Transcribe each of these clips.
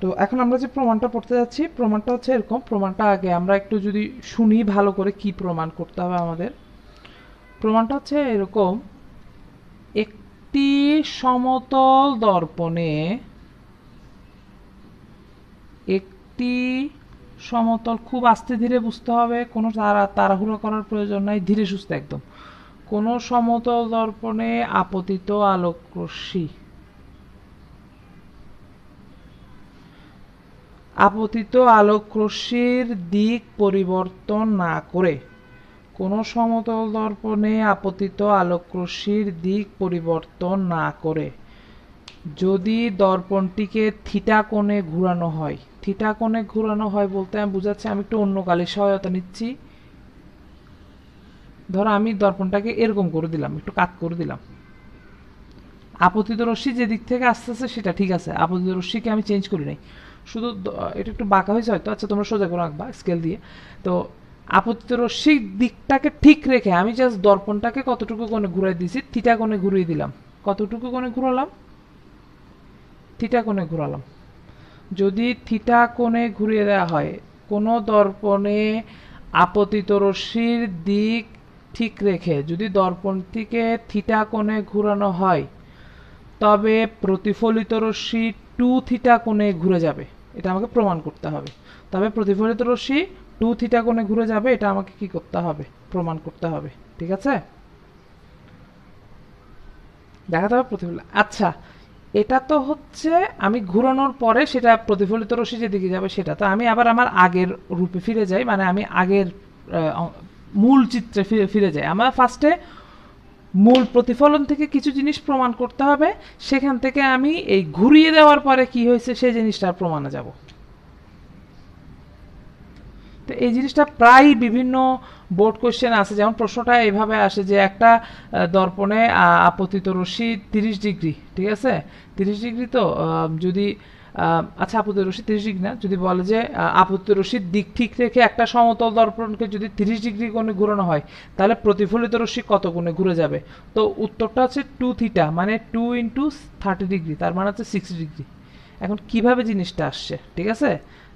তো এখন আমরা যে প্রমাণটা পড়তে যাচ্ছি, প্রমাণটা হচ্ছে এরকম। প্রমাণটা আগে আমরা একটু যদি শুনি ভালো করে কি প্রমাণ করতে হবে আমাদের। প্রমাণটা হচ্ছে এরকম: একটি সমতল দর্পণে একটি সমতল, খুব আস্তে ধীরে বুঝতে হবে, কোনো তাড়াহুড়ো করার প্রয়োজন নাই, ধীরে সুস্থে একদম। কোনো সমতল দর্পণে আপতিত আলোকরশ্মি আলোকরশ্মির দিক পরিবর্তন না করে, কোনো সমতল দর্পণে আপতিত আলোকরশ্মির দিক পরিবর্তন না করে যদি দর্পণটিকে থিটা কোণে ঘুরানো হয়, থিটা কোণে ঘুরানো হয় বলতে আমি বুঝাচ্ছি, আমি একটু অন্য কালের সহায়তা নিচ্ছি। ধরো আমি দর্পণটাকে এরকম করে দিলাম, একটু কাত করে দিলাম, আপতিত রশ্মি যে দিক থেকে আসতেছে সেটা ঠিক আছে, আপতিত রশ্মিকে আমি চেঞ্জ করি নাই, শুধু এটা একটু বাঁকা হয়েছে হয়তো, আচ্ছা তোমরা সোজা করে আঁকবা স্কেল দিয়ে। তো আপতিত রশ্মির দিকটাকে ঠিক রেখে আমি জাস্ট দর্পণটাকে কতটুকু কোণে ঘুরাই দিয়েছি, থিটা কোণে ঘুরিয়ে দিলাম। কতটুকু কোণে ঘুরালাম? থিটা কোণে ঘুরালাম। যদি থিটা কোণে ঘুরিয়ে দেওয়া হয়, কোনো দর্পণে আপতিত রশ্মির দিক ঠিক রেখে যদি দর্পণটিকে থিটা কোণে ঘুরানো হয়, তবে প্রতিফলিত রশ্মি টু থিটা কোণে ঘুরে যাবে। এটা আমাকে প্রমাণ করতে হবে। তবে প্রতিফলিত রশ্মি টু থিটা কোণে ঘুরে যাবে, এটা আমাকে কি করতে হবে? প্রমাণ করতে হবে। ঠিক আছে, দেখাতে হবে প্রতিফলিত। আচ্ছা, এটা তো হচ্ছে আমি ঘুরানোর পরে সেটা প্রতিফলিত রশ্মি যেদিকে যাবে সেটা। তো আমি আবার আমার আগের রূপে ফিরে যাই, মানে আমি আগের মূল চিত্রে ফিরে যাই। আমার ফার্স্টে মূল প্রতিফলন থেকে কিছু জিনিস প্রমাণ করতে হবে, সেখান থেকে আমি এই ঘুরিয়ে দেওয়ার পরে কি হয়েছে সেই জিনিসটার প্রমাণে যাব। তো এই জিনিসটা প্রায় বিভিন্ন বোর্ড কোশ্চেন আছে, যেমন প্রশ্নটা এইভাবে আসে যে একটা দর্পণে আপতিত রশ্মি 30 ডিগ্রি, ঠিক আছে, 30 ডিগ্রি। তো যদি আচ্ছা আপতিত রশ্মি 30 ডিগ্রি না, যদি বলে যে আপতিত রশ্মির দিক ঠিক রেখে একটা সমতল দর্পণকে যদি 30 ডিগ্রি কোণে ঘোরানো হয়, তাহলে প্রতিফলিত রশ্মি কত কোণে ঘুরে যাবে? তো উত্তরটা হচ্ছে 2 থিটা, মানে 2 ইন্টু 30 ডিগ্রি, তার মানে হচ্ছে 60 ডিগ্রি। এখন কিভাবে জিনিসটা আসছে, ঠিক আছে,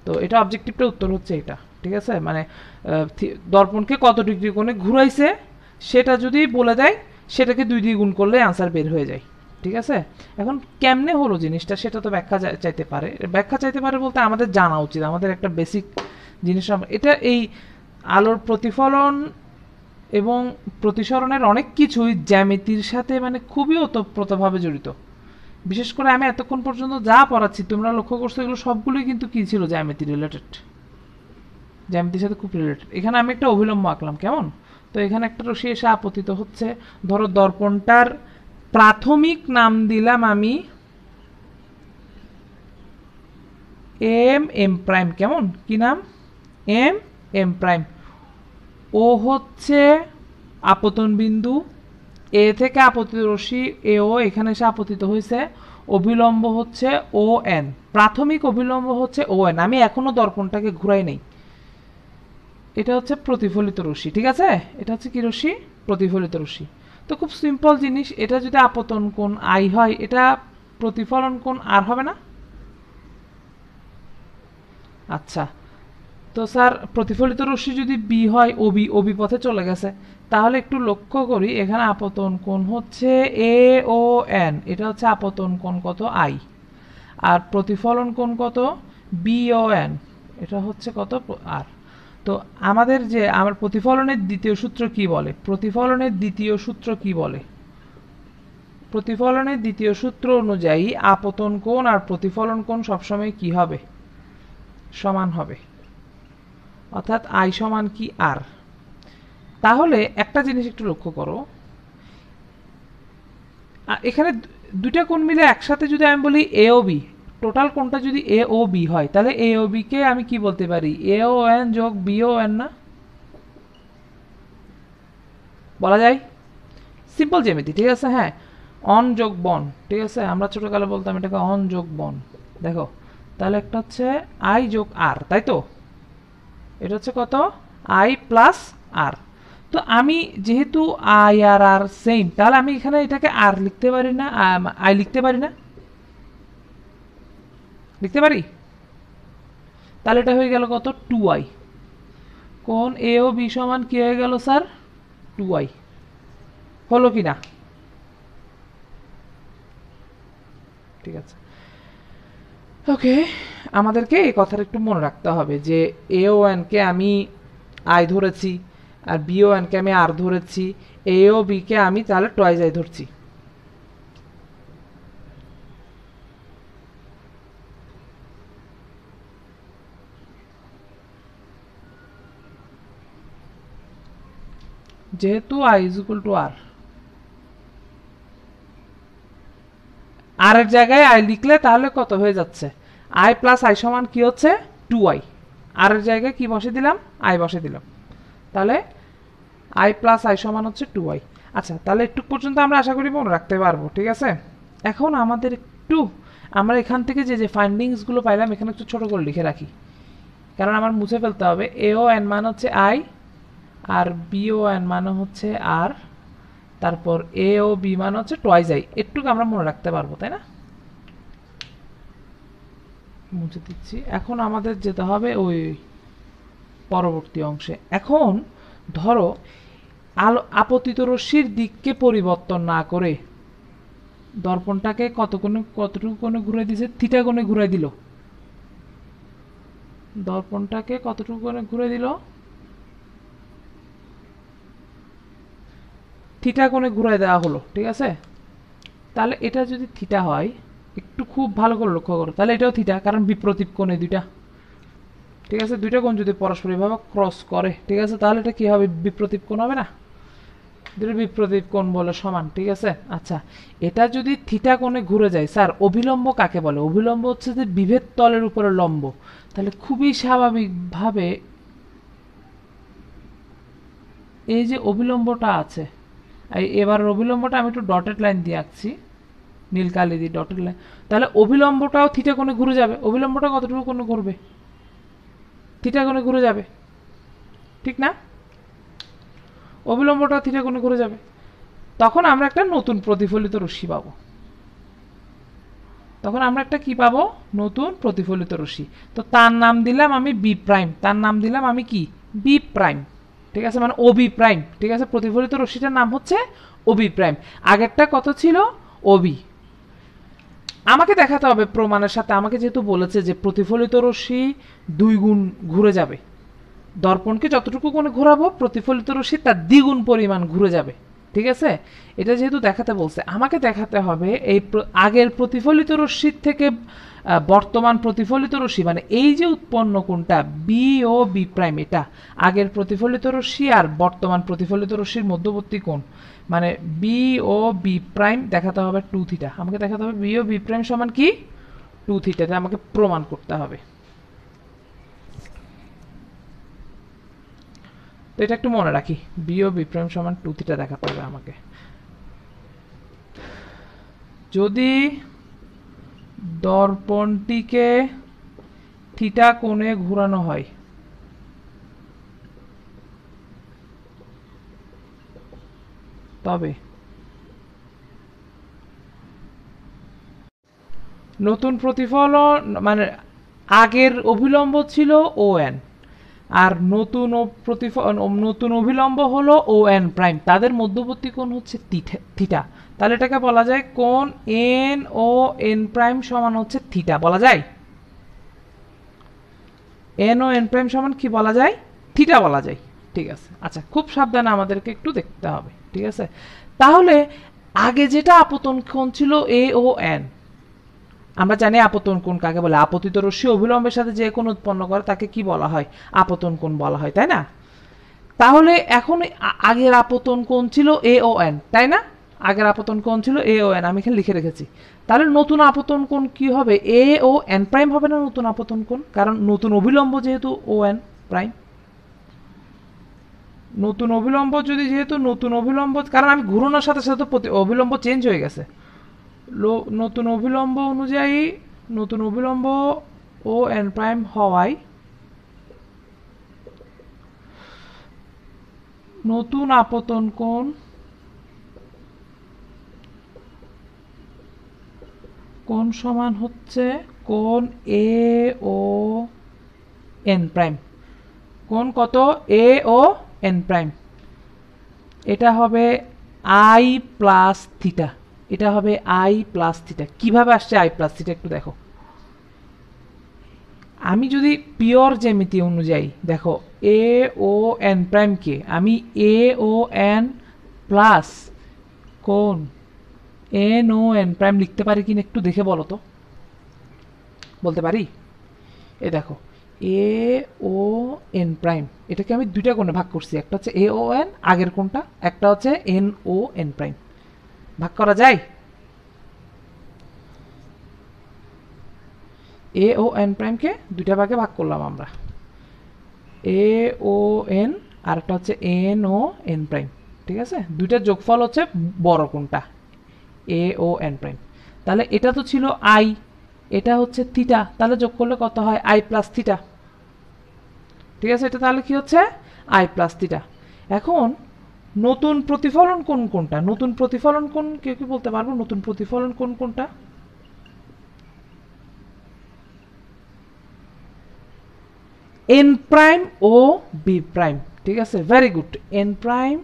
তো এটা অবজেক্টিভটা উত্তর হচ্ছে এটা। ঠিক আছে, মানে দর্পণকে কত ডিগ্রি কোণে ঘুরাইছে সেটা যদি বলে দেয়, সেটাকে 2 দিয়ে গুণ করলে আনসার বের হয়ে যায়। ঠিক আছে, এখন কেমনে হলো জিনিসটা সেটা তো ব্যাখ্যা চাইতে পারে। ব্যাখ্যা চাইতে পারে বলতে আমাদের জানা উচিত, আমাদের একটা বেসিক জিনিস। এটা এই আলোর প্রতিফলন এবং প্রতিসরণের অনেক কিছুই জ্যামিতির সাথে মানে খুবই ওতপ্রোতভাবে জড়িত। বিশেষ করে আমি এতক্ষণ পর্যন্ত যা পড়াচ্ছি তোমরা লক্ষ্য করছো, এগুলো সবগুলোই কিন্তু কি ছিল? জ্যামিতি রিলেটেড, জ্যামিতির সাথে খুব রিলেটেড। এখানে আমি একটা অভিলম্ব আঁকলাম, কেমন? তো এখানে একটা রশ্মি এসে আপতিত হচ্ছে। ধরো দর্পণটার প্রাথমিক নাম দিলাম আমি এম এম প্রাইম, কেমন? কি নাম? M M prime. ও হচ্ছে আপতন বিন্দু, এ থেকে আপতিত রশ্মি এ ও এখানে এসে আপতিত হয়েছে। অভিলম্ব হচ্ছে ও এন, প্রাথমিক অভিলম্ব হচ্ছে ও এন। আমি এখনো দর্পণটাকে ঘুরাই নাই। এটা হচ্ছে প্রতিফলিত রশ্মি, ঠিক আছে, এটা হচ্ছে কি রশ্মি? প্রতিফলিত রশ্মি। তো খুব সিম্পল জিনিস, এটা যদি আপতন কোণ আই হয়, এটা প্রতিফলন কোণ আর হবে না? আচ্ছা, তো স্যার প্রতিফলিত রশ্মি যদি বি হয়, ওবি ওবি পথে চলে গেছে, তাহলে একটু লক্ষ্য করি এখানে আপতন কোণ হচ্ছে এ ও এন, এটা হচ্ছে আপতন কোণ কত? আই। আর প্রতিফলন কোণ কত? বি ও এন, এটা হচ্ছে কত? আর। তো আমাদের যে আমার প্রতিফলনের দ্বিতীয় সূত্র কি বলে? প্রতিফলনের দ্বিতীয় সূত্র কি বলে? প্রতিফলনের দ্বিতীয় সূত্র অনুযায়ী আপতন কোণ আর প্রতিফলন কোণ সবসময় কি হবে? সমান হবে, অর্থাৎ আই সমান কি? আর। তাহলে একটা জিনিস একটু লক্ষ্য করো, এখানে দুইটা কোণ মিলে একসাথে যদি আমি বলি এ ও বি, টোটাল কোণটা যদি এ ও বি হয়, তাহলে এ ও বি কে আমি কি বলতে পারি? এ ও এন যোগ বি ও এন না? বলা যায়। সিম্পল জ্যামিতি, ঠিক আছে। হ্যাঁ, অন যোগ বন, ঠিক আছে, আমরা ছোটকালে বলতাম এটাকে অন যোগ বন। দেখো, তাহলে একটা হচ্ছে আই যোগ আর, তাই তো? এটা হচ্ছে কত? আই প্লাস আর। তো আমি যেহেতু আই আর আর সেম, তাহলে আমি এখানে এটাকে আর লিখতে পারি না? আই লিখতে পারি না? লিখতে পারি। তাহলে এটা হয়ে গেল কত, 2i। কোণ এ ও বি সমান কি হয়ে গেল স্যার, 2i। হলো কি না? ঠিক আছে, ওকে। আমাদেরকে এই কথাটা একটু মনে রাখতে হবে যে এ ও এন কে আমি আই ধরেছি, আর বি ও এন কে আমি আর ধরেছি, এ ও বি কে আমি তাহলে টয়েস আই ধরছি। যেহেতু আই ইজ ইকুয়াল টু আর, আর এর জায়গায় আই লিখলে তাহলে কত হয়ে যাচ্ছে, আই প্লাস আই সমান কি হচ্ছে, 2i। আর এর জায়গায় কি বসে দিলাম, আই বসে দিলাম, তাহলে আই প্লাস আই সমান হচ্ছে 2i। আচ্ছা, তাহলে একটু পর্যন্ত আমরা আশা করি মনে রাখতে পারবো, ঠিক আছে। এখন আমাদের একটু, আমরা এখান থেকে যে যে ফাইন্ডিংসগুলো পাইলাম এখানে একটু ছোট করে লিখে রাখি, কারণ আমার মুছে ফেলতে হবে। এ ও এন মান হচ্ছে আই, আর বি ও এন মান হচ্ছে আর, তারপর এ ও বি মান হচ্ছে টয়েস আই। একটুকু আমরা মনে রাখতে পারবো, তাই না? মুছে দিচ্ছি। এখন আমাদের যেতে হবে ওই পরবর্তী অংশে। এখন ধরো আলো আপতিত রশ্মির দিককে পরিবর্তন না করে দর্পণটাকে কতটুকু কোণে ঘুরে দিছে, থিটা কোণে ঘুরে দিল। দর্পণটাকে কতটুকু কোণে ঘুরে দিল, থিটা কোণে ঘুরে দেওয়া হলো, ঠিক আছে। তাহলে এটা যদি থিটা হয়, একটু খুব ভালো করে লক্ষ্য করো, তাহলে এটাও থিটা, কারণ বিপরীত কোণে দুইটা, ঠিক আছে। দুইটা কোণ যদি পরস্পর এভাবে ক্রস করে, ঠিক আছে, তাহলে এটা কি হবে, বিপরীত কোণ হবে না? দুটো বিপরীত কোণ বলে সমান, ঠিক আছে। আচ্ছা, এটা যদি থিটা কোণে ঘুরে যায়, স্যার অভিলম্ব কাকে বলে? অভিলম্ব হচ্ছে যে বিভেদ তলের উপরে লম্ব। তাহলে খুবই স্বাভাবিকভাবে এই যে অভিলম্বটা আছে, এবার অভিলম্বটা আমি একটু ডটেড লাইন দিয়ে আঁকছি, নীল কালি দিয়ে ডটেড লাইন। তাহলে অভিলম্বটাও থিটা কোণে ঘুরে যাবে। অভিলম্বটা কতটুকু কোণে ঘুরবে, থিটা কোণে ঘুরে যাবে, ঠিক না? অবিলম্বটা থিটা কোণে ঘুরে যাবে। তখন আমরা একটা নতুন প্রতিফলিত রশ্মি পাবো। তখন আমরা একটা কি পাবো, নতুন প্রতিফলিত রশ্মি। তো তার নাম দিলাম আমি বি প্রাইম, তার নাম দিলাম আমি কি, বি প্রাইম, ঠিক আছে, মানে ওবি প্রাইম, ঠিক আছে। প্রতিফলিত রশ্মিটার নাম হচ্ছে ওবি প্রাইম। আগেরটা কত ছিল, ওবি। আমাকে দেখাতে হবে প্রমাণের সাথে, আমাকে যেহেতু বলেছে যে প্রতিফলিত রশ্মি 2 গুণ ঘুরে যাবে, দর্পণকে যতটুকু কোণে ঘোরাবো প্রতিফলিত রশ্মি তার দ্বিগুণ পরিমাণ ঘুরে যাবে, ঠিক আছে। এটা যেহেতু দেখাতে বলছে, আমাকে দেখাতে হবে এই আগের প্রতিফলিত রশ্মির থেকে বর্তমান প্রতিফলিত রশ্মি, মানে এই যে উৎপন্ন কোণটা বি ও বি প্রাইম, এটা আগের প্রতিফলিত রশ্মি আর বর্তমান প্রতিফলিত রশ্মির মধ্যবর্তী কোণ, মানে বি ও বি প্রাইম দেখাতে হবে 2 থিটা। আমাকে দেখাতে হবে বি ও বি প্রাইম সমান কি, 2 থিটা। এটা আমাকে প্রমাণ করতে হবে। তো এটা একটু মনে রাখি, বি ও বি প্রাইম সমান 2 থিটা দেখাতে হবে আমাকে। যদি দর্পণটিকে থিটা কোণে ঘোরানো হয়, তবে নতুন প্রতিফলন, মানে আগের অভিলম্ব ছিল ও এন, আর নতুন অভিলম্ব হলো ও এন প্রাইম, তাদের মধ্যবর্তী কোণ হচ্ছে থিটা। তাহলে এটাকে বলা যায় কোণ এন ও এন প্রাইম সমান হচ্ছে থিটা বলা যায়। এন ও এন প্রাইম সমান কি বলা যায়, থিটা বলা যায়, ঠিক আছে। আচ্ছা, খুব সাবধানে আমাদেরকে একটু দেখতে হবে, ঠিক আছে। তাহলে আগে যেটা আপতন কোণ ছিল এ ও এন, আমরা জানি আপতন কোণ কাকে বলে, আপতিত রশ্মি অভিলম্বের সাথে যে কোণ উৎপন্ন করে তাকে কি বলা হয়, আপতন কোণ বলা হয়, তাই না? তাহলে এখন আগের আপতন কোণ ছিল এ ও এন, তাই না? আগের আপতন কোণ ছিল এ ও এন, আমি এখানে লিখে রেখেছি। তাহলে নতুন আপতন কোণ কি হবে, এ ও এন প্রাইম হবে না নতুন আপতন কোণ, কারণ নতুন অভিলম্ব যেহেতু ও এন প্রাইম। নতুন অভিলম্ব যদি, যেহেতু নতুন অভিলম্ব, কারণ আমি ঘুরানোর সাথে সাথে অভিলম্ব চেঞ্জ হয়ে গেছে, নতুন অভিলম্ব অনুযায়ী নতুন অভিলম্ব ও এন প্রাইম হওয়ায় নতুন আপতন কোণ সমান হচ্ছে কোণ এ ও এন প্রাইম, কোণ কত এ ও এন প্রাইম, এটা হবে আই প্লাস থিটা, এটা হবে আই প্লাস থিটা। কীভাবে আসছে আই প্লাস থিটা একটু দেখো। আমি যদি পিওর জ্যামিতি অনুযায়ী দেখো এ ও এন প্রাইমকে আমি এ ও এন প্লাস কোণ এন ও এন প্রাইম লিখতে পারি কিনা একটু দেখে বলো তো, বলতে পারি? এ দেখো এ ও এন প্রাইম, এটাকে আমি দুইটা কোণে ভাগ করছি, একটা হচ্ছে এ ও এন আগের কোণটা, একটা হচ্ছে এন ও এন প্রাইম। ভাগ করা যায়? এ ও এন প্রাইমকে দুইটা ভাগে ভাগ করলাম আমরা, এ ও এন আর একটা হচ্ছে এন ও এন প্রাইম, ঠিক আছে? দুইটার যোগফল হচ্ছে বড় কোণটা এ ও এন প্রাইম। তাহলে এটা তো ছিল আই, এটা হচ্ছে থিটা, তাহলে যোগ করলে কত হয় আই প্লাস থিটা, ঠিক আছে? এটা তাহলে কি হচ্ছে আই প্লাস থিটা। এখন নতুন প্রতিফলন কোণ কোনটা? নতুন প্রতিফলন কোণ কেউ কি বলতে পারবো নতুন প্রতিফলন কোণ কোনটা? N prime O B prime, ঠিক আছে, very good. N prime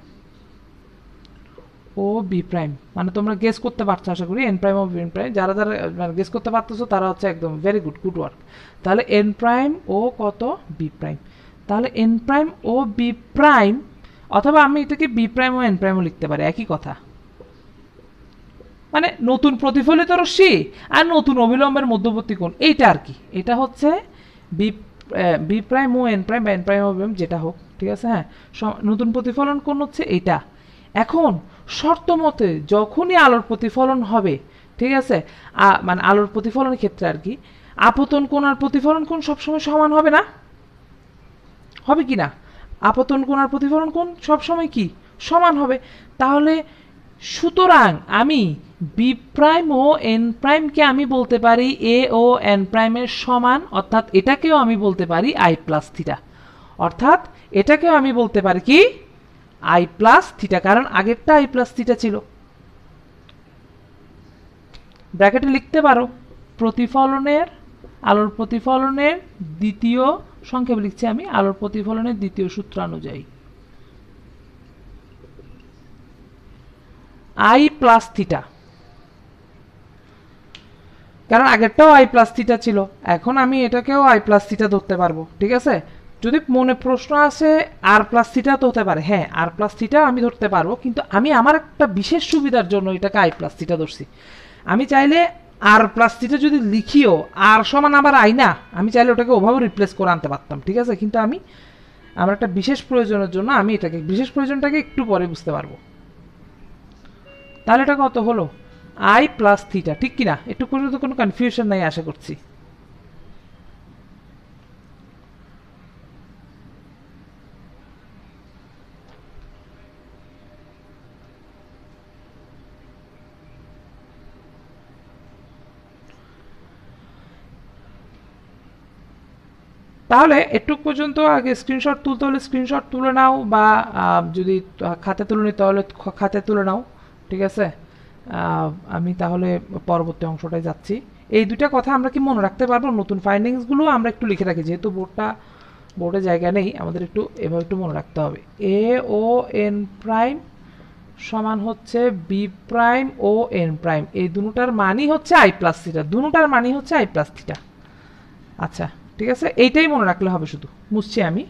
O B prime, মানে তোমরা গেস করতে পারছো আশা করি N prime O B prime, যারা যারা মানে গেস করতে পারতেছো তারা হচ্ছে একদম ভেরি গুড, গুড ওয়ার্ক। তাহলে এন প্রাইম ও কত বি প্রাইম, তাহলে N prime O B prime, অথবা আমি এটাকে বি প্রাইম ও এন প্রাইমও লিখতে পারি, একই কথা। মানে নতুন প্রতিফলিত রশ্মি আর নতুন অবিলম্বের মধ্যবর্তী কোণ, এইটা আর কি, এটা হচ্ছে B B prime O N prime বা এন প্রাইম ও বি যেটা হোক, ঠিক আছে? হ্যাঁ, নতুন প্রতিফলন কোণ হচ্ছে এইটা। এখন শর্ত মতে যখনই আলোর প্রতিফলন হবে, ঠিক আছে, মানে আলোর প্রতিফলনের ক্ষেত্রে আর কি, আপতন কোণ আর প্রতিফলন কোণ সবসময় সমান হবে না? হবে কি না? আপতন কোণ আর প্রতিফলন কোণ সবসময় কি সমান হবে। তাহলে সুতরাং আমি বি প্রাইম ও এন প্রাইমকে আমি বলতে পারি এ ও এন প্রাইমের সমান, অর্থাৎ এটাকেও আমি বলতে পারি আই প্লাস থিটা, অর্থাৎ এটাকেও আমি বলতে পারি কি আই প্লাস থিটা, কারণ আগেরটা আই প্লাস থিটা ছিল। ব্র্যাকেটে লিখতে পারো প্রতিফলনের, আলোর প্রতিফলনের দ্বিতীয়, সংক্ষেপে লিখছি আমি, আলোর প্রতিফলনের দ্বিতীয় সূত্রানুযায়ী আই প্লাস থিটা, কারণ আগেরটাও আই প্লাস থিটা ছিল, এখন আমি এটাকেও আই প্লাস থিটা ধরতে পারবো, ঠিক আছে? যদি মনে প্রশ্ন আসে আর প্লাস থিটা তো হতে পারে, হ্যাঁ আর প্লাস থিটা আমি ধরতে পারবো, কিন্তু আমি আমার একটা বিশেষ সুবিধার জন্য এটাকে আই প্লাস থিটা ধরছি। আমি চাইলে আর প্লাস থিটা যদি লিখিও আর সমান আবার আই না, আমি চাইলে ওটাকে ওভাবে রিপ্লেস করে আনতে পারতাম, ঠিক আছে? কিন্তু আমি আমার একটা বিশেষ প্রয়োজনের জন্য আমি এটাকে, বিশেষ প্রয়োজনটাকে একটু পরে বুঝতে পারবো। তাহলে এটা কত হলো আই প্লাস থিটা, ঠিক কিনা? একটু পর্যন্ত কোনো কনফিউশন নাই আশা করছি। তাহলে একটু পর্যন্ত আগে স্ক্রিনশট তুলতে হলে স্ক্রিনশট তুলে নাও, বা যদি খাতে তুলে নিতে হলে খাতে তুলে নাও, ঠিক আছে? আমি তাহলে পরবর্তী অংশটায় যাচ্ছি। এই দুইটা কথা আমরা কি মনে রাখতে পারবো? নতুন ফাইন্ডিংসগুলো আমরা একটু লিখে রাখি, যেহেতু বোর্ডে জায়গা নেই, আমাদের একটু এভাবে একটু মনে রাখতে হবে। এ ও এন প্রাইম সমান হচ্ছে B prime O N prime, এই দুটার মানই হচ্ছে আই প্লাস থিটা, দুটার মানই হচ্ছে আই প্লাস থিটা। আচ্ছা ঠিক আছে, এইটাই মনে রাখলে হবে, শুধু মুছছি আমি।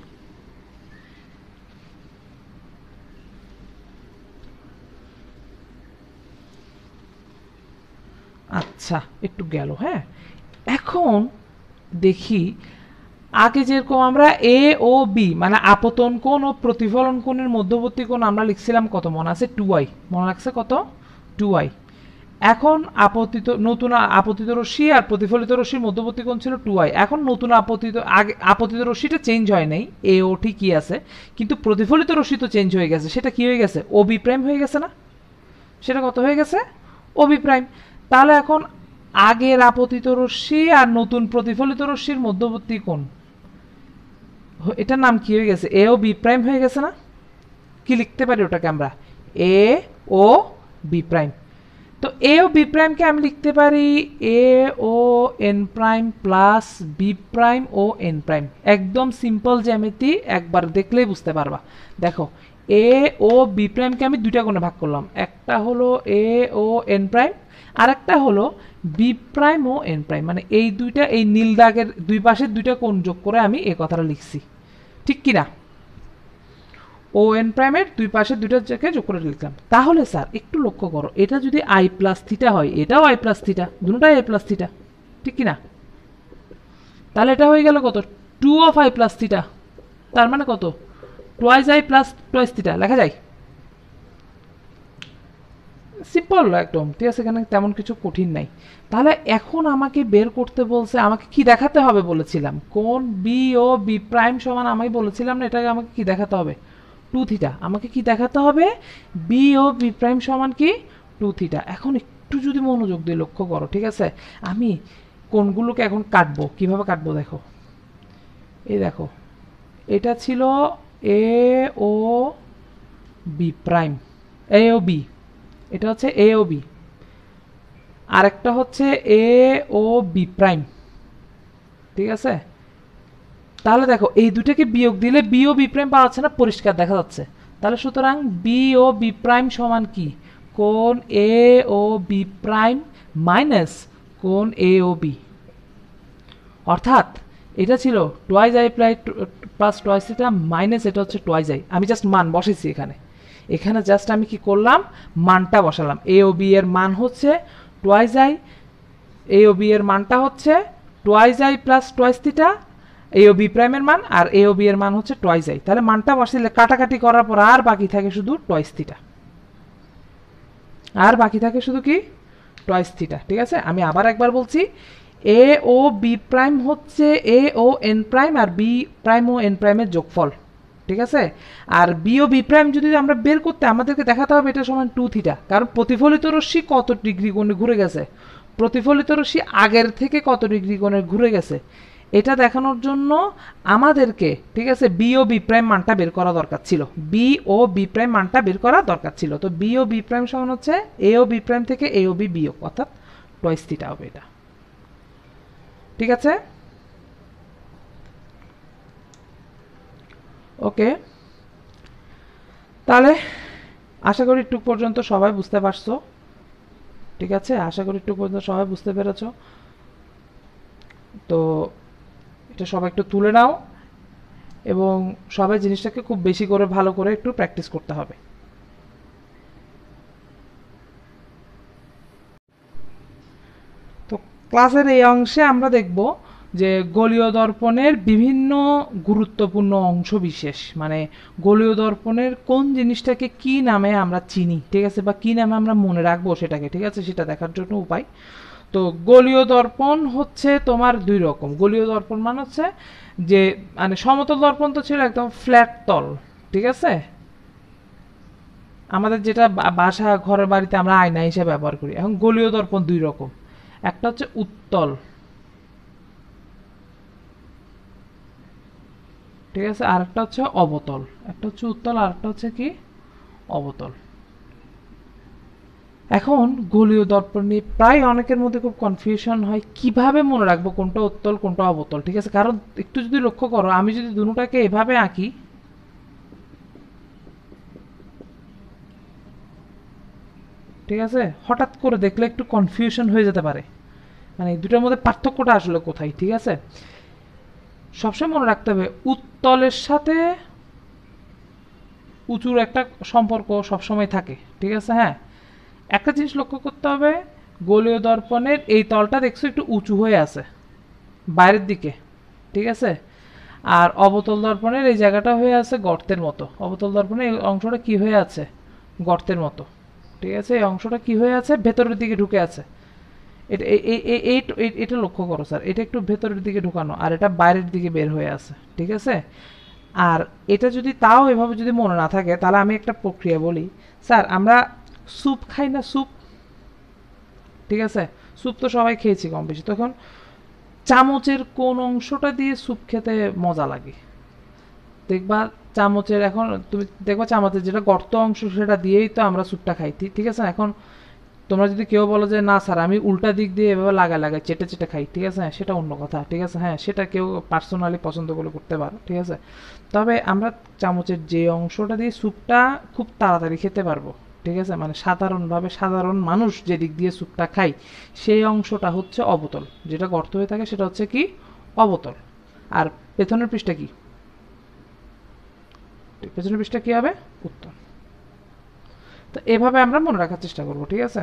আচ্ছা একটু গেল, হ্যাঁ। এখন দেখি আগে যেরকম আমরা এ ও বি মানে আপতন কোণ ও প্রতিফলন কোণের মধ্যবর্তী কোণ আমরা লিখছিলাম কত, মনে আছে? 2i, মনে রাখছে কত? 2i। এখন নতুন আপতিত রশ্মি আর প্রতিফলিত রশ্মির মধ্যবর্তী কোণ ছিল 2i। এখন নতুন আপতিত রশ্মিটা চেঞ্জ হয় নাই, এ ও ঠিকই আছে, কিন্তু প্রতিফলিত রশ্মি তো চেঞ্জ হয়ে গেছে। সেটা কি হয়ে গেছে? ও বি প্রাইম হয়ে গেছে না? সেটা কত হয়ে গেছে? ও বি প্রাইম। তাহলে এখন আগের আপতিত রশ্মি আর নতুন প্রতিফলিত রশ্মির মধ্যবর্তী কোণ, এটার নাম কি হয়ে গেছে? এ ও বি প্রাইম হয়ে গেছে না? কি লিখতে পারি ওটাকে আমরা? A O B prime. তো এ ও বি প্রাইমকে আমি লিখতে পারি A O N prime plus B prime O N prime. একদম সিম্পল জ্যামিতি, একবার দেখলেই বুঝতে পারবা। দেখো এ ও বি প্রাইমকে আমি দুইটা কোণে ভাগ করলাম, একটা হলো এ ও এন প্রাইম, আর একটা হলো B prime O N prime. মানে এই দুইটা, এই নীল দাগের দুই পাশে দুইটা কোণ যোগ করে আমি এই কথাটা লিখছি, ঠিক কিনা? ও এন প্রাইমের দুই পাশে দুইটা জায়গায় যোগ করে লিখলাম। তাহলে স্যার একটু লক্ষ্য করো, এটা যদি আই প্লাস থিটা হয়, এটাও আই প্লাস থিটা, দুটোটাই আই প্লাস থিটা, ঠিক কিনা? তাহলে এটা হয়ে গেল কত, 2 অফ আই প্লাস থিটা। তার মানে কত, twice I plus twice theta লেখা যায়। সিম্পল একদম, ঠিক আছে, এখানে তেমন কিছু কঠিন নাই। তাহলে এখন আমাকে বের করতে বলছে, আমাকে কি দেখাতে হবে বলেছিলাম, কোন বি ও বি প্রাইম সমান, আমি বলেছিলাম না এটাকে আমাকে কি দেখাতে হবে, 2 থিটা। আমাকে কি দেখাতে হবে, বি ও বি প্রাইম সমান কি 2 থিটা। এখন একটু যদি মনোযোগ দিয়ে লক্ষ্য করো, ঠিক আছে, আমি কোনগুলোকে এখন কাটবো, কিভাবে কাটবো দেখো। এই দেখো, এটা ছিল এ ও বি প্রাইম, এ ও বি, এটা হচ্ছে এ ও বি, আরেকটা হচ্ছে এ ও বি প্রাইম, ঠিক আছে। তাহলে দেখো এই দুটাকে বিয়োগ দিলে বি ও বি প্রাইম পাওয়া যাচ্ছে না, পরিষ্কার দেখা যাচ্ছে। তাহলে সুতরাং বি ও বি প্রাইম সমান কি, কোণ এ ও বি প্রাইম মাইনাস কোণ এ ও বি। অর্থাৎ এটা ছিল twice i plus twice theta minus এটা হচ্ছে টোয়াইজ আই। আমি জাস্ট মান বসেছি এখানে, এখানে জাস্ট আমি কি করলাম, মানটা বসালাম। এ ও বি এর মান হচ্ছে twice i, A O B এর মানটা হচ্ছে twice i plus twice theta, A O B প্রাইমের মান, আর এ ও বি এর মান হচ্ছে টোয়াইজ আই। তাহলে মানটা বসাইলে কাটাকাটি করার পর আর বাকি থাকে শুধু টোয়াইস থিটা, আর বাকি থাকে শুধু কি টোয়াইস থিটা, ঠিক আছে। আমি আবার একবার বলছি, এ ও বি প্রাইম হচ্ছে এ ও এন প্রাইম আর বি প্রাইম ও এন প্রাইমের যোগফল, ঠিক আছে। আর বি ও বি প্রাইম যদি আমরা বের করতে, আমাদেরকে দেখাতে হবে এটা সমান 2 থিটা, কারণ প্রতিফলিত রশ্মি কত ডিগ্রি কোণে ঘুরে গেছে, প্রতিফলিত রশ্মি আগের থেকে কত ডিগ্রি কোণে ঘুরে গেছে, এটা দেখানোর জন্য আমাদেরকে, ঠিক আছে, বি ও বি প্রাইম মানটা বের করা দরকার ছিল, বি ও বি প্রাইম মানটা বের করা দরকার ছিল। তো বি ও বি প্রাইম সমান হচ্ছে এ ও বি প্রাইম থেকে এ ও বি বিয়োগ, অর্থাৎ টোয়াইস থিটা হবে এটা, ঠিক আছে। ওকে, তাহলে আশা করি টুক পর্যন্ত সবাই বুঝতে পারছো, ঠিক আছে, আশা করি টুক পর্যন্ত সবাই বুঝতে পেরেছো। তো এটা সবাই একটু তুলে নাও, এবং সবাই জিনিসটাকে খুব বেশি করে ভালো করে একটু প্র্যাকটিস করতে হবে। তো ক্লাসের এই অংশে আমরা দেখব যে গোলীয় দর্পণের বিভিন্ন গুরুত্বপূর্ণ অংশ বিশেষ, মানে গোলীয় দর্পণের কোন জিনিসটাকে কি নামে আমরা চিনি, ঠিক আছে, বা কি নামে আমরা মনে রাখবো সেটাকে, ঠিক আছে, সেটা দেখার জন্য উপায়। তো গোলীয় দর্পণ হচ্ছে তোমার দুই রকম। গোলীয় দর্পণ মানে হচ্ছে যে, মানে সমতল দর্পণ তো ছিল একদম ফ্ল্যাট তল, ঠিক আছে, আমাদের যেটা বাসা ঘরের বাড়িতে আমরা আয়না হিসেবে ব্যবহার করি। এখন গোলীয় দর্পণ দুই রকম, একটা হচ্ছে উত্তল, ঠিক আছে, আর একটা হচ্ছে অবতল। একটা হচ্ছে উত্তল আর একটা হচ্ছে কি অবতল। এখন গোলীয় দর্পণ নিয়ে প্রায় অনেকের মধ্যে খুব কনফিউশন হয়, কিভাবে মনে রাখবো কোনটা উত্তল কোনটা অবতল, ঠিক আছে। কারণ একটু যদি লক্ষ্য করো, আমি যদি দুটোটাকে এভাবে আঁকি, ঠিক আছে, হঠাৎ করে দেখলে একটু কনফিউশন হয়ে যেতে পারে, মানে দুটার মধ্যে পার্থক্যটা আসলে কোথায়, ঠিক আছে। সবসময় মনে রাখতে হবে উত্তলের সাথে উঁচুর একটা সম্পর্ক সবসময় থাকে, ঠিক আছে। হ্যাঁ, একটা জিনিস লক্ষ্য করতে হবে, গোলীয় দর্পণের এই তলটা দেখছো একটু উঁচু হয়ে আছে বাইরের দিকে, ঠিক আছে, আর অবতল দর্পণের এই জায়গাটা হয়ে আছে গর্তের মতো। অবতল দর্পণের এই অংশটা কি হয়ে আছে, গর্তের মতো, ঠিক আছে, এই অংশটা কি হয়ে আছে, ভেতরের দিকে ঢুকে আছে। এটা এটা লক্ষ্য করো স্যার, এটা একটু ভেতরের দিকে ঢুকানো, আর এটা বাইরের দিকে বের হয়ে আছে, ঠিক আছে। আর এটা যদি তাও এভাবে যদি মনে না থাকে, তাহলে আমি একটা প্রক্রিয়া বলি। স্যার আমরা স্যুপ খাই না, স্যুপ, ঠিক আছে, স্যুপ তো সবাই খেয়েছি কম বেশি। তখন চামচের কোন অংশটা দিয়ে স্যুপ খেতে মজা লাগে, দেখবা চামচের, এখন তুমি দেখবা চামচের যেটা গর্ত অংশ সেটা দিয়েই তো আমরা স্যুপটা খাই, ঠিক আছে। এখন তোমরা যদি কেউ বলো যে না স্যার আমি উল্টা দিক দিয়ে এভাবে লাগায় চেটে চেটে খাই, ঠিক আছে, হ্যাঁ সেটা অন্য কথা, ঠিক আছে, হ্যাঁ সেটা কেউ পার্সোনালি পছন্দ করে করতে পারো, ঠিক আছে। তবে আমরা চামচের যে অংশটা দিয়ে স্যুপটা খুব তাড়াতাড়ি খেতে পারবো, ঠিক আছে, মানে সাধারণভাবে সাধারণ মানুষ যে দিক দিয়ে স্যুপটা খাই সেই অংশটা হচ্ছে অবতল, যেটা গর্ত হয়ে থাকে সেটা হচ্ছে কি অবতল। আর পেছনের পৃষ্ঠটা কি, পেছনের পৃষ্ঠটা কি হবে উত্তল। তো এভাবে আমরা মনে রাখার চেষ্টা করব, ঠিক আছে।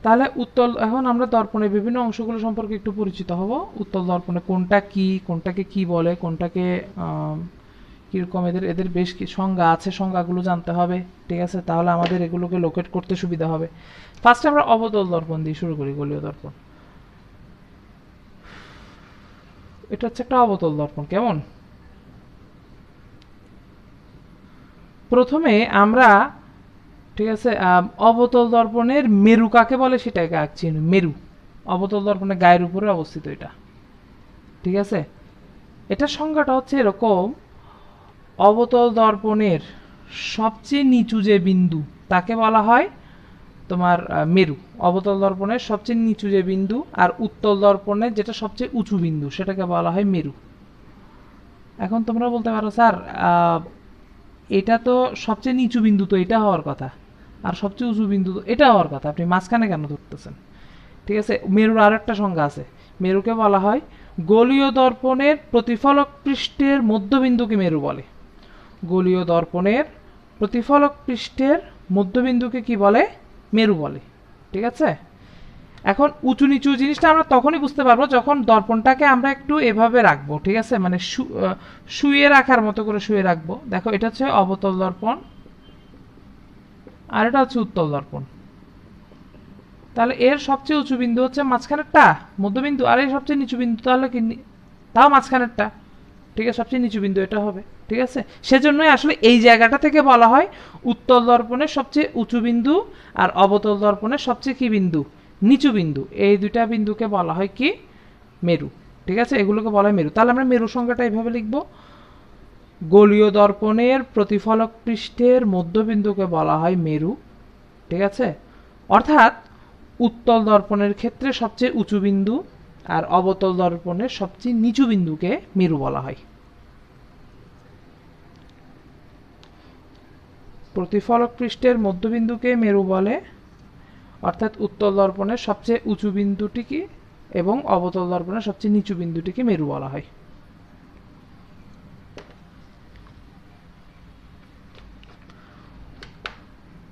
তাহলে উত্তল, এখন আমরা দর্পণের বিভিন্ন অংশগুলো সম্পর্কে একটু পরিচিত হব। উত্তল দর্পণে কোনটা কি, কোনটাকে কি বলে, কোনটাকে কীরকম, এদের এদের বেশ কি সংজ্ঞা আছে, সংজ্ঞাগুলো জানতে হবে, ঠিক আছে, তাহলে আমাদের এগুলোকে লোকেট করতে সুবিধা হবে। ফার্স্টে আমরা অবতল দর্পণ দিয়ে শুরু করি, গোলীয় দর্পণ। এটা হচ্ছে একটা অবতল দর্পণ। কেমন? প্রথমে আমরা, ঠিক আছে, অবতল দর্পণের মেরু কাকে বলে সেটাকে আঁকছি। মেরু অবতল দর্পণের গায়ের উপরে অবস্থিত এটা, ঠিক আছে। এটার সংজ্ঞাটা হচ্ছে এরকম: অবতল দর্পণের সবচেয়ে নিচু যে বিন্দু তাকে বলা হয় তোমার মেরু। অবতল দর্পণের সবচেয়ে নিচু যে বিন্দু আর উত্তল দর্পণের যেটা সবচেয়ে উঁচু বিন্দু সেটাকে বলা হয় মেরু। এখন তোমরা বলতে পারো স্যার এটা তো সবচেয়ে নিচু বিন্দু, তো এটা হওয়ার কথা, আর সবচেয়ে উঁচু বিন্দু তো এটা হওয়ার কথা, আপনি মাঝখানে কেন ধরতেছেন? ঠিক আছে, মেরুর আর একটা সংজ্ঞা আছে। মেরুকে বলা হয় গোলীয় দর্পণের প্রতিফলক পৃষ্ঠের মধ্যবিন্দুকে মেরু বলে। গোলীয় দর্পণের প্রতিফলক পৃষ্ঠের মধ্যবিন্দুকে কি বলে? মেরু বলে, ঠিক আছে। এখন উঁচু নিচু জিনিসটা আমরা তখনই বুঝতে পারবো যখন দর্পণটাকে আমরা একটু এভাবে রাখবো, ঠিক আছে, মানে শুয়ে রাখার মতো করে শুয়ে রাখবো। দেখো এটা হচ্ছে অবতল দর্পণ আর এটা হচ্ছে উত্তল দর্পণ। তাহলে এর সবচেয়ে উঁচু বিন্দু হচ্ছে মাঝখানেরটা মধ্যবিন্দু, আর এর সবচেয়ে নিচু বিন্দু তাহলে কি তাও মাঝখানেরটা, ঠিক আছে, সবচেয়ে নিচু বিন্দু এটা হবে, ঠিক আছে। সেজন্যই আসলে এই জায়গাটা থেকে বলা হয় উত্তল দর্পণের সবচেয়ে উঁচু বিন্দু আর অবতল দর্পণের সবচেয়ে কি বিন্দু? নিচু বিন্দু। এই দুইটা বিন্দুকে বলা হয় কি? মেরু, ঠিক আছে, এগুলোকে বলা হয় মেরু। তাহলে আমরা মেরু সংখ্যাটা এইভাবে লিখব: গোলীয় দর্পণের প্রতিফলক পৃষ্ঠের মধ্যবিন্দুকে বলা হয় মেরু, ঠিক আছে। অর্থাৎ উত্তল দর্পণের ক্ষেত্রে সবচেয়ে উঁচু বিন্দু আর অবতল দর্পণের সবচেয়ে নিচু বিন্দুকে মেরু বলা হয়। প্রতিফলক পৃষ্ঠের মধ্যবিন্দুকে মেরু বলে, অর্থাৎ উত্তল দর্পণের সবচেয়ে উঁচু বিন্দুটিকে এবং অবতল দর্পণের সবচেয়ে নিচু বিন্দুটিকে মেরু বলা হয়।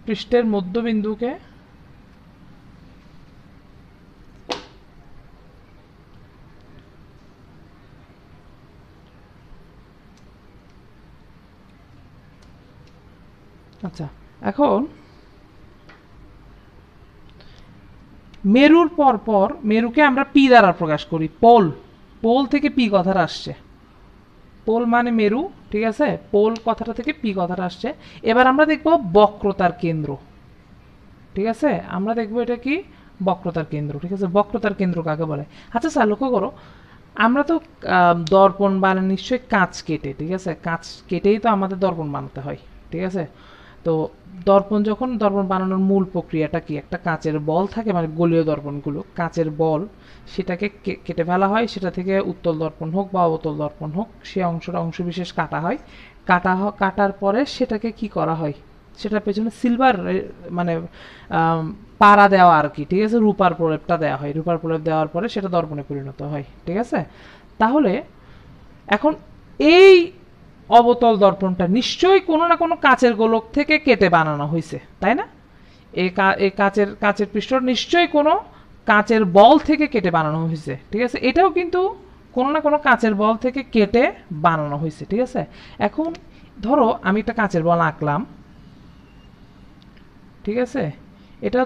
পৃষ্ঠের মধ্যবিন্দুকে আচ্ছা, এখন মেরুর পর মেরুকে আমরা পি দ্বারা প্রকাশ করি। পোল, পোল থেকে পি কথাটা আসছে। পোল মানে মেরু, ঠিক আছে, পোল কথাটা থেকে পি কথাটা আসছে। এবার আমরা দেখব বক্রতার কেন্দ্র, ঠিক আছে, আমরা দেখব এটা কি? বক্রতার কেন্দ্র, ঠিক আছে। বক্রতার কেন্দ্র কাকে বলে? আচ্ছা স্যার লক্ষ্য করো, আমরা তো দর্পণ বানাই নিশ্চয়ই কাঁচ কেটে, ঠিক আছে, কাঁচ কেটেই তো আমাদের দর্পণ বানাতে হয়, ঠিক আছে। তো দর্পণ বানানোর মূল প্রক্রিয়াটা কি? একটা কাঁচের বল থাকে, মানে গোলীয় দর্পণগুলো কাঁচের বল, সেটাকে কেটে ফেলা হয়, সেটা থেকে উত্তল দর্পণ হোক বা অবতল দর্পণ হোক সেই অংশবিশেষ কাটা হয়। কাটার পরে সেটাকে কি করা হয়? সেটার পেছনে সিলভার মানে পাড়া দেওয়া আর কি, ঠিক আছে, রূপার প্রলেপটা দেওয়া হয়। রূপার প্রলেপ দেওয়ার পরে সেটা দর্পণে পরিণত হয়, ঠিক আছে। তাহলে এখন এই অবতল দর্পণটা নিশ্চয়ই কোনো না কোনো কাচের গোলক থেকে কেটে বানানো হয়েছে, তাই না? এই কাচের পৃষ্ঠ নিশ্চয়ই কোনো কাচের বল থেকে কেটে বানানো হয়েছে, ঠিক আছে। এটাও কিন্তু কোনো না কোনো কাচের বল থেকে কেটে বানানো হয়েছে, ঠিক আছে। এখন ধরো আমি একটা কাচের বল আঁকলাম, ঠিক আছে, এটা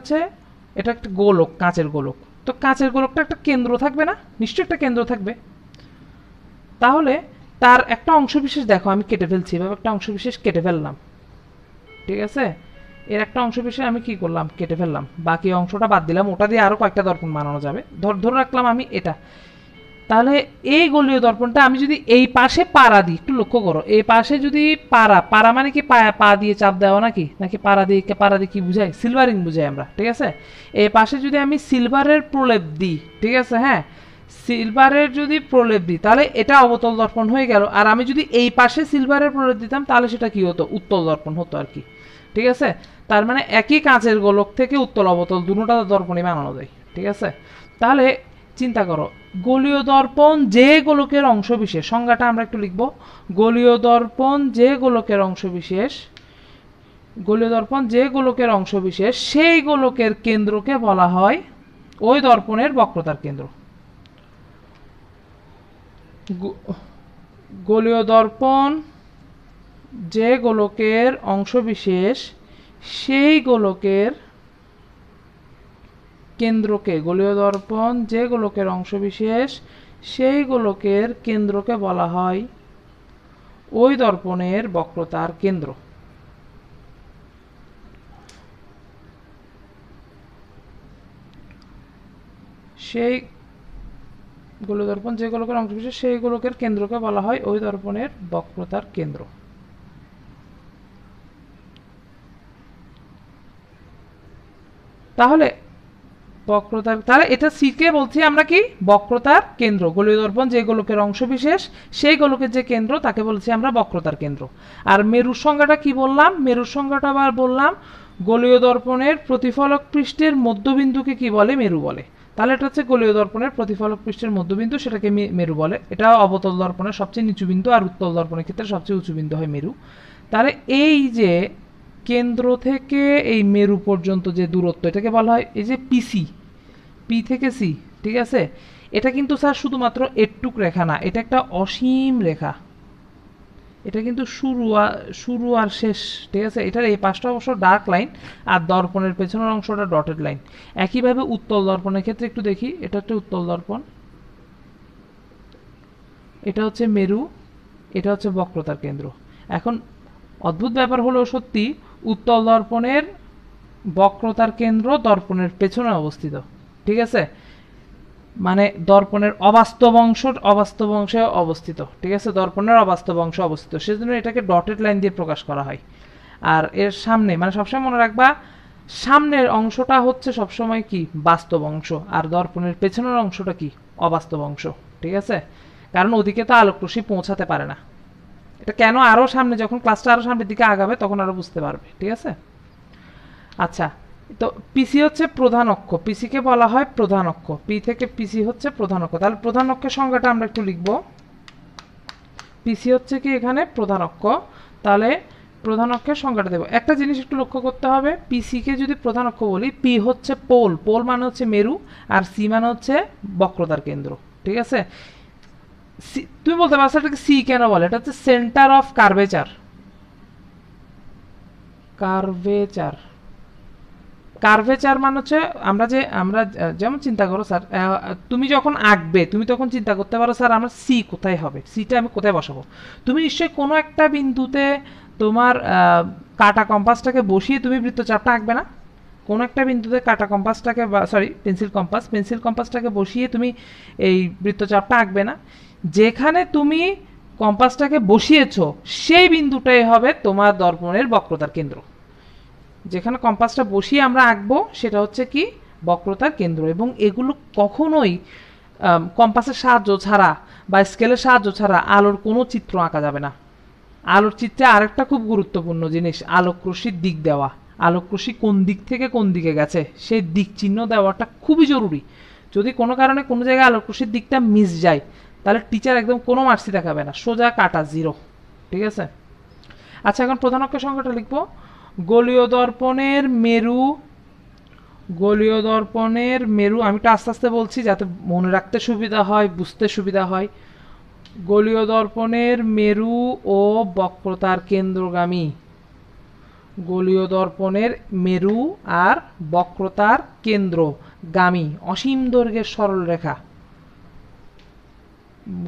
একটা গোলক, কাচের গোলক। তো কাচের গোলকটা একটা কেন্দ্র থাকবে না? নিশ্চয়ই একটা কেন্দ্র থাকবে। তাহলে তার একটা অংশবিশেষ দেখো আমি কেটে ফেলছি, এভাবে একটা অংশবিশেষ কেটে ফেললাম, ঠিক আছে। এর একটা অংশবিশেষ আমি কি করলাম? কেটে ফেললাম, বাকি অংশটা বাদ দিলাম, ওটা দিয়ে আরো কয়েকটা দর্পণ বানানো যাবে। ধরে রাখলাম আমি এটা। তাহলে এই গোলীয় দর্পণটা আমি যদি এই পাশে পাড়া দিই, একটু লক্ষ্য করো, এই পাশে যদি পাড়া মানে কি পা দিয়ে চাপ দেওয়া নাকি, নাকি পাড়া দিয়ে কি বুঝাই, সিলভারিং বুঝাই আমরা, ঠিক আছে। এই পাশে যদি আমি সিলভারের প্রলেপ দিই, ঠিক আছে, হ্যাঁ, সিলভারের যদি প্রলেপ দিই তাহলে এটা অবতল দর্পণ হয়ে গেল। আর আমি যদি এই পাশে সিলভারের প্রলেপ দিতাম তাহলে সেটা কি হতো, উত্তল দর্পণ হতো আর কি, ঠিক আছে। তার মানে একই কাঁচের গোলক থেকে উত্তল অবতল দুটোটা দর্পণই বানানো যায়, ঠিক আছে। তাহলে চিন্তা করো, গোলীয় দর্পণ যে গোলকের অংশবিশেষ, সংজ্ঞাটা আমরা একটু লিখব। গোলীয় দর্পণ যে গোলকের অংশবিশেষ, গোলীয় দর্পণ যে গোলকের অংশবিশেষ সেই গোলকের কেন্দ্রকে বলা হয় ওই দর্পণের বক্রতার কেন্দ্র। গোলীয় দর্পণ যে গোলকের অংশবিশেষ সেই গোলকের কেন্দ্রকে, গোলীয় দর্পণ যে গোলকের অংশবিশেষ সেই গোলকের কেন্দ্রকে বলা হয় ওই দর্পণের বক্রতার কেন্দ্র। সেই গোলীয় দর্পণ যে গোলকের অংশবিশেষ সেই গোলকের কেন্দ্রকে বলা হয় ওই দর্পণের বক্রতার কেন্দ্র। তাহলে বক্রতার, তাহলে এটা সিকে বলছি আমরা কি, বক্রতার কেন্দ্র। গোলীয় দর্পণ যে গোলকের অংশবিশেষ সেই গোলকের যে কেন্দ্র তাকে বলছি আমরা বক্রতার কেন্দ্র। আর মেরুর সংজ্ঞাটা কি বললাম, মেরুর সংজ্ঞাটা আবার বললাম, গোলীয় দর্পণের প্রতিফলক পৃষ্ঠের মধ্যবিন্দুকে কি বলে, মেরু বলে। তাহলে এটা হচ্ছে গোলীয় দর্পণের প্রতিফলক পৃষ্ঠের মধ্যবিন্দু, সেটাকে মেরু বলে। এটা অবতল দর্পণের সবচেয়ে নিচু বিন্দু আর উত্তল দর্পণের ক্ষেত্রে সবচেয়ে উঁচু বিন্দু হয় মেরু। তাহলে এই যে কেন্দ্র থেকে এই মেরু পর্যন্ত যে দূরত্ব এটাকে বলা হয় এই যে পিসি, পি থেকে সি, ঠিক আছে। এটা কিন্তু স্যার শুধুমাত্র এটুক রেখা না, এটা একটা অসীম রেখা, এটা কিন্তু শুরু আর শেষ, ঠিক আছে। এটার এই পাশটা অবশ্য ডার্ক লাইন আর দর্পণের পেছনের অংশটা ডটেড লাইন। একইভাবে উত্তল দর্পণের ক্ষেত্রে একটু দেখি, এটা হচ্ছে উত্তল দর্পণ, এটা হচ্ছে মেরু, এটা হচ্ছে বক্রতার কেন্দ্র। এখন অদ্ভুত ব্যাপার হলো সত্যি, উত্তল দর্পণের বক্রতার কেন্দ্র দর্পণের পেছনে অবস্থিত, ঠিক আছে, মানে দর্পণের অবাস্তব অংশে অবস্থিত, ঠিক আছে, দর্পণের অবাস্তব অংশ অবস্থিত, সেজন্য এটাকে ডটেড লাইন দিয়ে প্রকাশ করা হয়। আর এর সামনে, মানে সবসময় মনে রাখবা, সামনের অংশটা হচ্ছে সবসময় কি, বাস্তব অংশ, আর দর্পণের পেছনের অংশটা কি, অবাস্তব অংশ, ঠিক আছে। কারণ ওদিকে তো আলোক রশ্মি পৌঁছাতে পারে না। এটা কেন আরো সামনে, যখন ক্লাসটা আরো সামনের দিকে আগাবে তখন আরো বুঝতে পারবে, ঠিক আছে। আচ্ছা, তো পিসি হচ্ছে প্রধান অক্ষ, পিসিকে বলা হয় প্রধান অক্ষ, পি থেকে পিসি হচ্ছে প্রধান অক্ষ। তাহলে প্রধান অক্ষের সংজ্ঞাটা আমরা একটু লিখব। পিসি হচ্ছে কি এখানে প্রধান অক্ষ, তাহলে প্রধান অক্ষের সংজ্ঞাটা দেব। একটা জিনিস একটু লক্ষ্য করতে হবে, পিসিকে যদি প্রধান অক্ষ বলি, পি হচ্ছে পোল, পোল মানে হচ্ছে মেরু, আর সি মানে হচ্ছে বক্রতার কেন্দ্র, ঠিক আছে। তুমি বলতে পারছো এটাকে সি কেন বলে, এটা হচ্ছে centre of curvature, curvature, curvature মানে হচ্ছে আমরা যেমন চিন্তা করো স্যার, তুমি যখন আঁকবে তুমি তখন চিন্তা করতে পারো স্যার আমার সি কোথায় হবে, সিটা আমি কোথায় বসাবো। তুমি নিশ্চয়ই কোনো একটা বিন্দুতে তোমার কাটা কম্পাসটাকে বসিয়ে তুমি বৃত্তচাপটা আঁকবে না, কোনো একটা বিন্দুতে কাটা কম্পাসটাকে, সরি পেন্সিল কম্পাসটাকে বসিয়ে তুমি এই বৃত্তচাপটা আঁকবে না। যেখানে তুমি কম্পাসটাকে বসিয়েছো সেই বিন্দুটাই হবে তোমার দর্পণের বক্রতার কেন্দ্র। যেখানে কম্পাসটা বসিয়ে আমরা আঁকবো সেটা হচ্ছে কি, বক্রতার কেন্দ্র। এবং এগুলো কখনোই কম্পাসের সাহায্য ছাড়া বা স্কেলের সাহায্য ছাড়া আলোর কোনো চিত্র আঁকা যাবে না। আলোর চিত্রে আরেকটা খুব গুরুত্বপূর্ণ জিনিস, আলোক রশ্মির দিক দেওয়া, আলোক রশ্মি কোন দিক থেকে কোন দিকে গেছে সেই দিক চিহ্ন দেওয়াটা খুবই জরুরি। যদি কোনো কারণে কোনো জায়গায় আলোক রশ্মির দিকটা মিস যায় তাহলে টিচার একদম কোনো মার্কসই দেখাবে না, সোজা কাটা, জিরো, ঠিক আছে। আচ্ছা, এখন প্রধান অক্ষের সংখ্যাটা লিখবো। গোলীয় দর্পণের মেরু, গোলীয় দর্পণের মেরু, আমি একটু আস্তে আস্তে বলছি যাতে মনে রাখতে সুবিধা হয়, বুঝতে সুবিধা হয়। গোলীয় দর্পণের মেরু ও বক্রতার কেন্দ্রগামী, গোলীয় দর্পণের মেরু আর বক্রতার কেন্দ্রগামী অসীম দৈর্ঘ্যের সরল রেখা,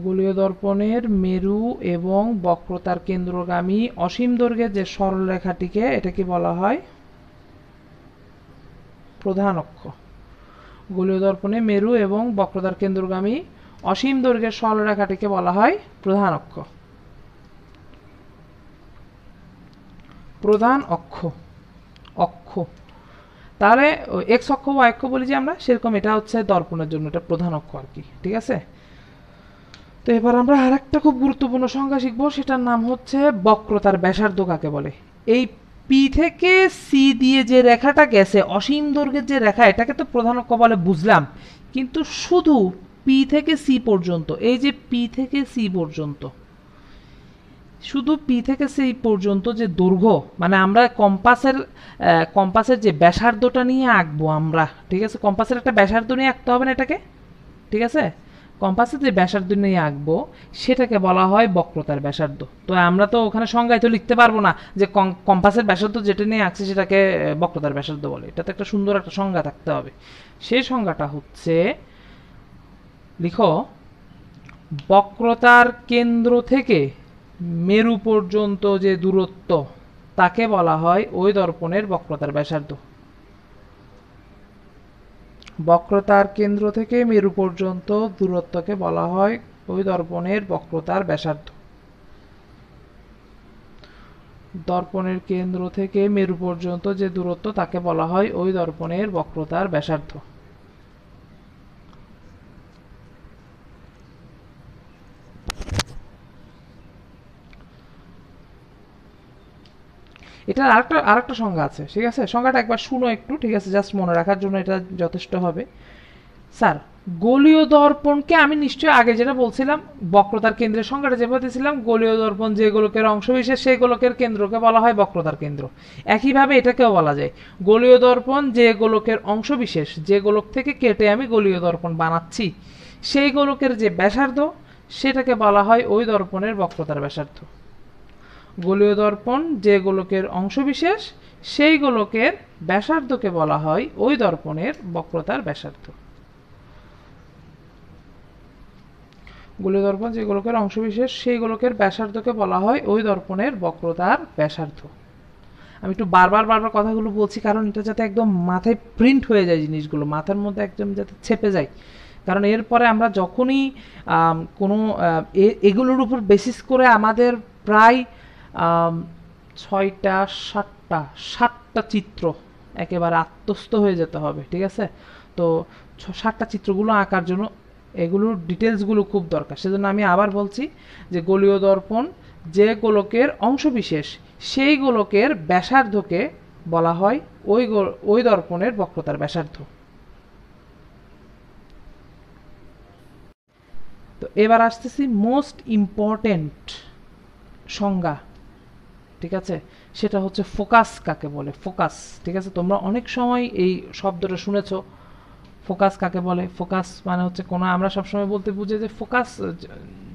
গোলীয় দর্পণের মেরু এবং বক্রতার কেন্দ্রগামী অসীম দৈর্ঘ্যের যে সরল রেখাটিকে এটাকে বলা হয় প্রধান অক্ষ। গোলীয় দর্পণে মেরু এবং বক্রতার কেন্দ্রগামী অসীম দৈর্ঘ্যের সরলরেখাটিকে বলা হয় প্রধান অক্ষ। প্রধান অক্ষ অক্ষ তাহলে এক্স অক্ষ ওয়াই অক্ষ বলি যে আমরা, সেরকম এটা হচ্ছে দর্পণের জন্য এটা প্রধান অক্ষ আর কি, ঠিক আছে। তো এবার আমরা আরেকটা খুব গুরুত্বপূর্ণ সংখ্যা শিখবো, সেটার নাম হচ্ছে বক্রতার ব্যাসার্ধ কাকে বলে। এই পি থেকে সি দিয়ে যে রেখাটা গেছে, অসীম দৈর্ঘ্যের যে রেখা, এটাকে তো প্রধান অক্ষ বলে বুঝলাম, কিন্তু শুধু পি থেকে সি পর্যন্ত, এই যে পি থেকে সি পর্যন্ত, শুধু পি থেকে সি পর্যন্ত যে দৈর্ঘ্য, মানে আমরা কম্পাসের যে ব্যাসার্ধটা নিয়ে আঁকবো আমরা, ঠিক আছে, কম্পাসের একটা ব্যাসার্ধ নিয়ে আঁকতে হবে না এটাকে, ঠিক আছে, কম্পাসের যে ব্যাসার্ধ নিয়ে আঁকবো সেটাকে বলা হয় বক্রতার ব্যাসার্ধ। তো আমরা তো ওখানে সংজ্ঞায় তো লিখতে পারবো না যে কম্পাসের ব্যাসার্ধ যেটা নিয়ে আঁকছে সেটাকে বক্রতার ব্যাসার্ধ বলে, এটা তো একটা সুন্দর একটা সংজ্ঞা থাকতে হবে। সেই সংজ্ঞাটা হচ্ছে, লিখো, বক্রতার কেন্দ্র থেকে মেরু পর্যন্ত যে দূরত্ব তাকে বলা হয় ওই দর্পণের বক্রতার ব্যাসার্ধ। বক্রতার কেন্দ্র থেকে মেরু পর্যন্ত দূরত্বকে বলা হয় ওই দর্পণের বক্রতার ব্যাসার্ধ। দর্পণের কেন্দ্র থেকে মেরু পর্যন্ত যে দূরত্ব তাকে বলা হয় ওই দর্পণের বক্রতার ব্যাসার্ধ। এটার আরেকটা সংজ্ঞা আছে, ঠিক আছে, সংজ্ঞাটা একবার শুনো একটু, ঠিক আছে, জাস্ট মনে রাখার জন্য এটা যথেষ্ট হবে। স্যার, গোলীয় দর্পণকে আমি নিশ্চয়ই আগে যেটা বলছিলাম, বক্রতার কেন্দ্রের সংজ্ঞাটা যেভাবে দিয়েছিলাম, গোলীয় দর্পণ যে গোলকের অংশবিশেষ সেই গোলকের কেন্দ্রকে বলা হয় বক্রতার কেন্দ্র। একইভাবে এটাকেও বলা যায়, গোলীয় দর্পণ যে গোলকের অংশবিশেষ, যে গোলক থেকে কেটে আমি গোলীয় দর্পণ বানাচ্ছি, সেই গোলকের যে ব্যাসার্ধ সেটাকে বলা হয় ওই দর্পণের বক্রতার ব্যাসার্ধ। গোলীয় দর্পণ যে গোলকের অংশবিশেষ, সেই গোলকের ব্যাসার্ধকে বলা হয় ওই দর্পণের বক্রতার ব্যাসার্ধ। গোলীয় দর্পণ যে গোলকের অংশবিশেষ, সেই গোলকের ব্যাসার্ধকে বলা হয় ওই দর্পণের বক্রতার ব্যাসার্ধ। আমি একটু বারবার কথাগুলো বলছি কারণ এটা যাতে একদম মাথায় প্রিন্ট হয়ে যায়, জিনিসগুলো মাথার মধ্যে একদম যাতে ছেপে যায়। কারণ এরপরে আমরা যখনই কোনো এগুলোর উপর বেসিস করে আমাদের প্রায় 6টা 7টা চিত্র একেবারে আত্মস্থ হয়ে যেতে হবে, ঠিক আছে। তো 7টা চিত্রগুলো আঁকার জন্য এগুলোর ডিটেলসগুলো খুব দরকার। সেজন্য আমি আবার বলছি যে গোলীয় দর্পণ যে গোলকের অংশবিশেষ, সেই গোলকের ব্যাসার্ধকে বলা হয় ওই দর্পণের বক্রতার ব্যাসার্ধ। তো এবার আসতেছি মোস্ট ইম্পর্টেন্ট সংজ্ঞা, ঠিক আছে, সেটা হচ্ছে ফোকাস কাকে বলে। ফোকাস, ঠিক আছে, তোমরা অনেক সময় এই শব্দটা শুনেছো, ফোকাস কাকে বলে। ফোকাস মানে হচ্ছে কোনো, আমরা সবসময় বলতে বুঝে যে ফোকাস,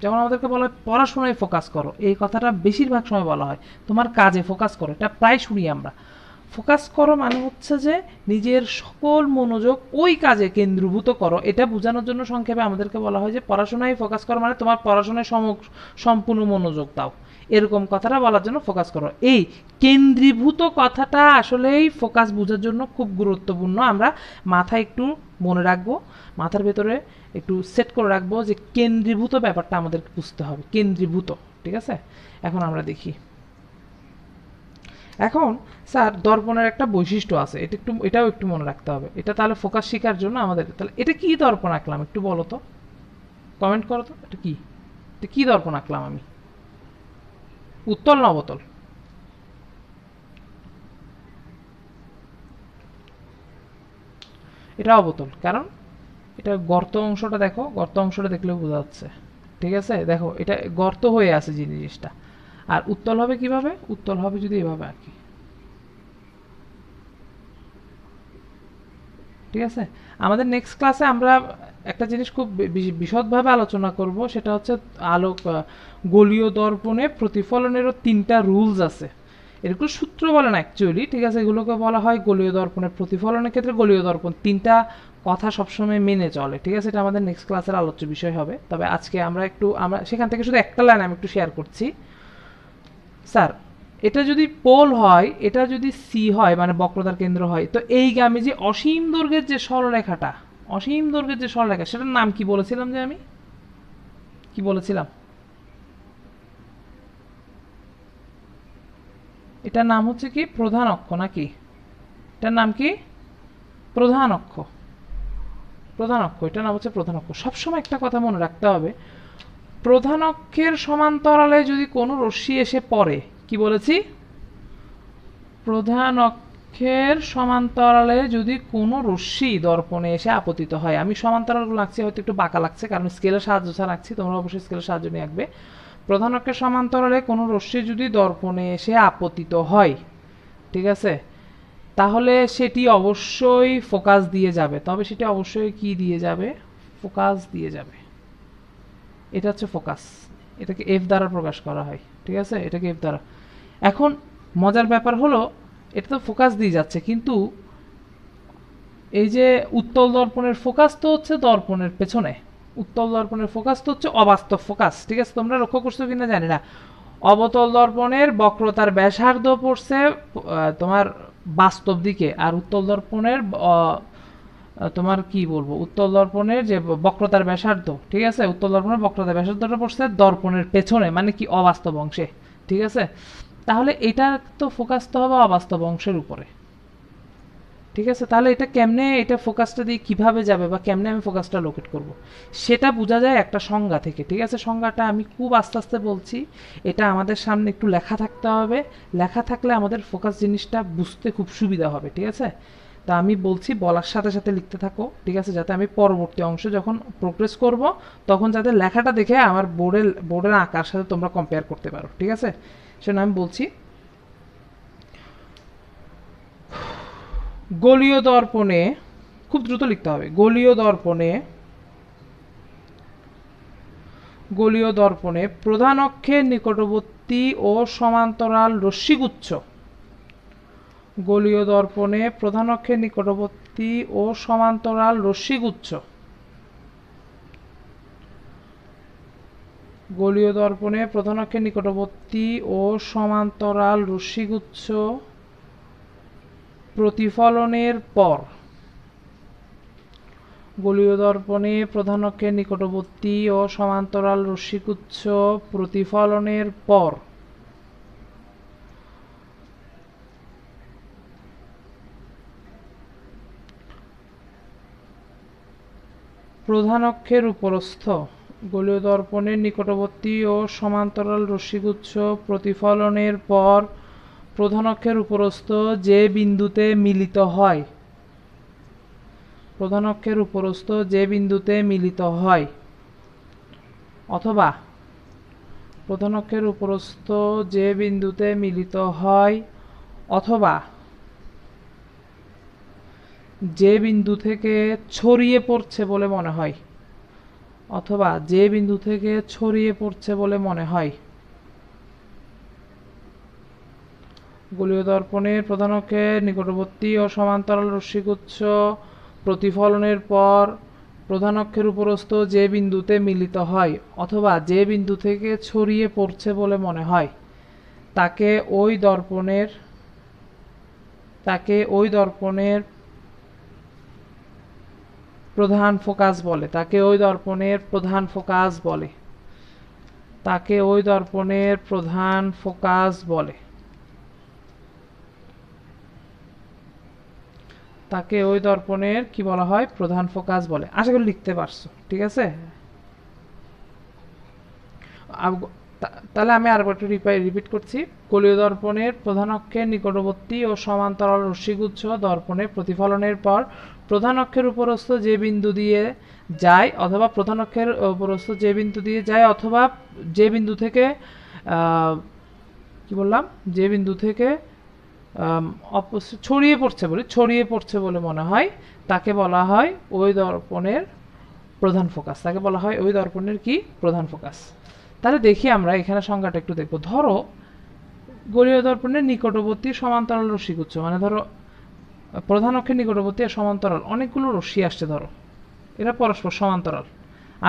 যেমন আমাদেরকে বলা হয় পড়াশোনায় ফোকাস করো, এই কথাটা বেশিরভাগ সময় বলা হয়, তোমার কাজে ফোকাস করো, এটা প্রায় শুনি আমরা। ফোকাস করো মানে হচ্ছে যে নিজের সকল মনোযোগ ওই কাজে কেন্দ্রীভূত করো, এটা বোঝানোর জন্য সংক্ষেপে আমাদেরকে বলা হয় যে পড়াশোনায় ফোকাস করো, মানে তোমার পড়াশোনায় সম্পূর্ণ মনোযোগ দাও, এরকম কথাটা বলার জন্য ফোকাস করো। এই কেন্দ্রীভূত কথাটা আসলেই ফোকাস বোঝার জন্য খুব গুরুত্বপূর্ণ, আমরা মাথায় একটু মনে রাখবো, মাথার ভেতরে একটু সেট করে রাখবো যে কেন্দ্রীভূত ব্যাপারটা আমাদেরকে বুঝতে হবে, কেন্দ্রীভূত, ঠিক আছে। এখন আমরা দেখি, এখন স্যার দর্পণের একটা বৈশিষ্ট্য আছে, এটাও একটু মনে রাখতে হবে, এটা তাহলে ফোকাস শেখার জন্য আমাদের। তাহলে এটা কি দর্পণ আঁকলাম একটু বলো তো, কমেন্ট করো তো, এটা কি দর্পণ আঁকলাম আমি, উত্তল না অবতল? এটা অবতল, কারণ এটা গর্ত অংশটা দেখো, গর্ত অংশটা দেখলে বোঝা যাচ্ছে, ঠিক আছে, দেখো এটা গর্ত হয়ে আছে জিনিসটা। আর উত্তল হবে কিভাবে? উত্তল হবে যদি এভাবে আঁকি, ঠিক আছে। আমাদের নেক্সট ক্লাসে আমরা একটা জিনিস খুব বিশদভাবে আলোচনা করব, সেটা হচ্ছে গোলীয় দর্পণে প্রতিফলনেরও 3টা রুলস আছে, এরকম সূত্র বলে না অ্যাকচুয়ালি, ঠিক আছে, এগুলোকে বলা হয় গোলীয় দর্পণের প্রতিফলনের ক্ষেত্রে গোলীয় দর্পণ 3টা কথা সবসময় মেনে চলে, ঠিক আছে। এটা আমাদের নেক্সট ক্লাসের আলোচ্য বিষয় হবে। তবে আজকে আমরা সেখান থেকে শুধু একটা লাইন আমি একটু শেয়ার করছি। স্যার, এটা যদি পোল হয়, এটা যদি সি হয়, মানে বক্রতার কেন্দ্র হয়, তো এইগামী যে অসীম দৈর্ঘ্যের যে সরলরেখাটা, অসীম দৈর্ঘ্যের যে সরলরেখা, সেটার নাম কি বলেছিলাম যে আমি? কি বলেছিলাম? এটার নাম হচ্ছে কি প্রধান অক্ষ নাকি? এটার নাম কি? প্রধান অক্ষ। প্রধান অক্ষ, এটার নাম হচ্ছে প্রধান অক্ষ। সবসময় একটা কথা মনে রাখতে হবে, প্রধান অক্ষের সমান্তরালে যদি কোনো রশ্মি এসে পড়ে, কি বলেছি? প্রধান অক্ষের সমান্তরালে যদি কোনো রশ্মি দর্পণে এসে আপতিত হয়, আমি সমান্তরালগুলো লাগছে হয়তো একটু বাঁকা লাগছে কারণ স্কেলের সাহায্য ছাড়া রাখছি, তোমরা অবশ্যই স্কেলের সাহায্য নিয়ে আঁকবে। প্রধান অক্ষের সমান্তরালে কোনো রশ্মি যদি দর্পণে এসে আপতিত হয়, ঠিক আছে, তাহলে সেটি অবশ্যই ফোকাস দিয়ে যাবে। তবে সেটি অবশ্যই কি দিয়ে যাবে? ফোকাস দিয়ে যাবে। এটা হচ্ছে ফোকাস। এটাকে এফ দ্বারা প্রকাশ করা হয়, ঠিক আছে, এটাকে এফ দ্বারা। এখন মজার ব্যাপার হলো, এটা তো ফোকাস দিয়ে যাচ্ছে, কিন্তু এই যে উত্তল দর্পণের ফোকাস তো হচ্ছে দর্পণের পেছনে, উত্তল দর্পণের ফোকাস তো হচ্ছে অবাস্তব ফোকাস, ঠিক আছে, তোমরা লক্ষ্য করছো কিনা জানি না। অবতল দর্পণের বক্রতার ব্যাসার্ধ পড়ছে তোমার বাস্তব দিকে, আর উত্তল দর্পণের তোমার কি বলবো, উত্তল দর্পণের যে বক্রতার ব্যাসার্ধ, ঠিক আছে, উত্তল দর্পণের বক্রতার ব্যাসার্ধটা পড়ছে দর্পণের পেছনে, মানে কি অবাস্তব অংশে, ঠিক আছে। তাহলে এটার তো ফোকাস তো হবে অবাস্তব অংশের উপরে, ঠিক আছে। তাহলে এটা কেমনে, এটা ফোকাসটা দিয়ে কিভাবে যাবে বা কেমনে আমি ফোকাসটা লোকেট করব, সেটা বোঝা যায় একটা সংজ্ঞা থেকে, ঠিক আছে। সংজ্ঞাটা আমি খুব আস্তে আস্তে বলছি, এটা আমাদের সামনে একটু লেখা থাকতে হবে, লেখা থাকলে আমাদের ফোকাস জিনিসটা বুঝতে খুব সুবিধা হবে, ঠিক আছে। তা আমি বলছি, বলার সাথে সাথে লিখতে থাকো, ঠিক আছে, যাতে আমি পরবর্তী অংশে যখন প্রোগ্রেস করব তখন যাতে লেখাটা দেখে আমার বোর্ডের আঁকার সাথে তোমরা কম্পেয়ার করতে পারো, ঠিক আছে। সেজন্য আমি বলছি, গোলীয় দর্পণে, খুব দ্রুত লিখতে হবে, গোলীয় দর্পণে প্রধান অক্ষের নিকটবর্তী ও সমান্তরাল রশ্মিগুচ্ছ, গোলীয় দর্পণে প্রধান অক্ষের নিকটবর্তী ও সমান্তরাল রশ্মিগুচ্ছ, গোলীয় দর্পণে প্রধান অক্ষের নিকটবর্তী ও সমান্তরাল রশ্মিগুচ্ছ প্রতিফলনের পর, গোলীয় দর্পণে প্রধান অক্ষের নিকটবর্তী ও সমান্তরাল রশ্মিগুচ্ছ প্রতিফলনের পর প্রধান অক্ষের উপরস্থ, গোলীয় দর্পণের নিকটবর্তী ও সমান্তরাল রশ্মিগুচ্ছ প্রতিফলনের পর প্রধান অক্ষের উপরস্থ যে বিন্দুতে মিলিত হয়, প্রধান অক্ষের উপরস্থ যে বিন্দুতে মিলিত হয়, অথবা প্রধান অক্ষের উপরস্থ যে বিন্দুতে মিলিত হয়, অথবা যে বিন্দু থেকে ছড়িয়ে পড়ছে বলে মনে হয়, অথবা যে বিন্দু থেকে ছড়িয়ে পড়ছে বলে মনে হয়, গোলীয় দর্পণের প্রধান অক্ষের নিকটবর্তী ও সমান্তরাল রশ্মিগুচ্ছ প্রতিফলনের পর প্রধান অক্ষের উপরস্থ যে বিন্দুতে মিলিত হয়, অথবা যে বিন্দু থেকে ছড়িয়ে পড়ছে বলে মনে হয়, তাকে ওই দর্পণের প্রধান ফোকাস বলে, তাকে ওই দর্পণের প্রধান ফোকাস বলে, তাকে ওই দর্পণের প্রধান ফোকাস বলে, তাকে ওই দর্পণের কি বলা হয়? প্রধান ফোকাস বলে। আশা করি লিখতে পারছো, ঠিক আছে। তাহলে আমি আরেকবার একটু রিপিট করছি, গোলীয় দর্পণের প্রধান অক্ষের নিকটবর্তী ও সমান্তরাল রশ্মিগুচ্ছ দর্পণে প্রতিফলনের পর প্রধান অক্ষের উপরস্থ যে বিন্দু দিয়ে যায়, অথবা প্রধান অক্ষের উপরস্থ যে বিন্দু দিয়ে যায়, অথবা যে বিন্দু থেকে কি বললাম, যে বিন্দু থেকে ছড়িয়ে পড়ছে বলে মনে হয়, তাকে বলা হয় ওই দর্পণের প্রধান ফোকাস, তাকে বলা হয় ওই দর্পণের কি? প্রধান ফোকাস। তাহলে দেখি আমরা এখানে সংজ্ঞাটা একটু দেখব। ধরো গোলীয় দর্পণের নিকটবর্তী সমান্তরাল রশ্মিগুচ্ছ, মানে ধরো প্রধান অক্ষের নিকটবর্তী আর সমান্তরাল অনেকগুলো রশ্মি আসছে, ধরো এরা পরস্পর সমান্তরাল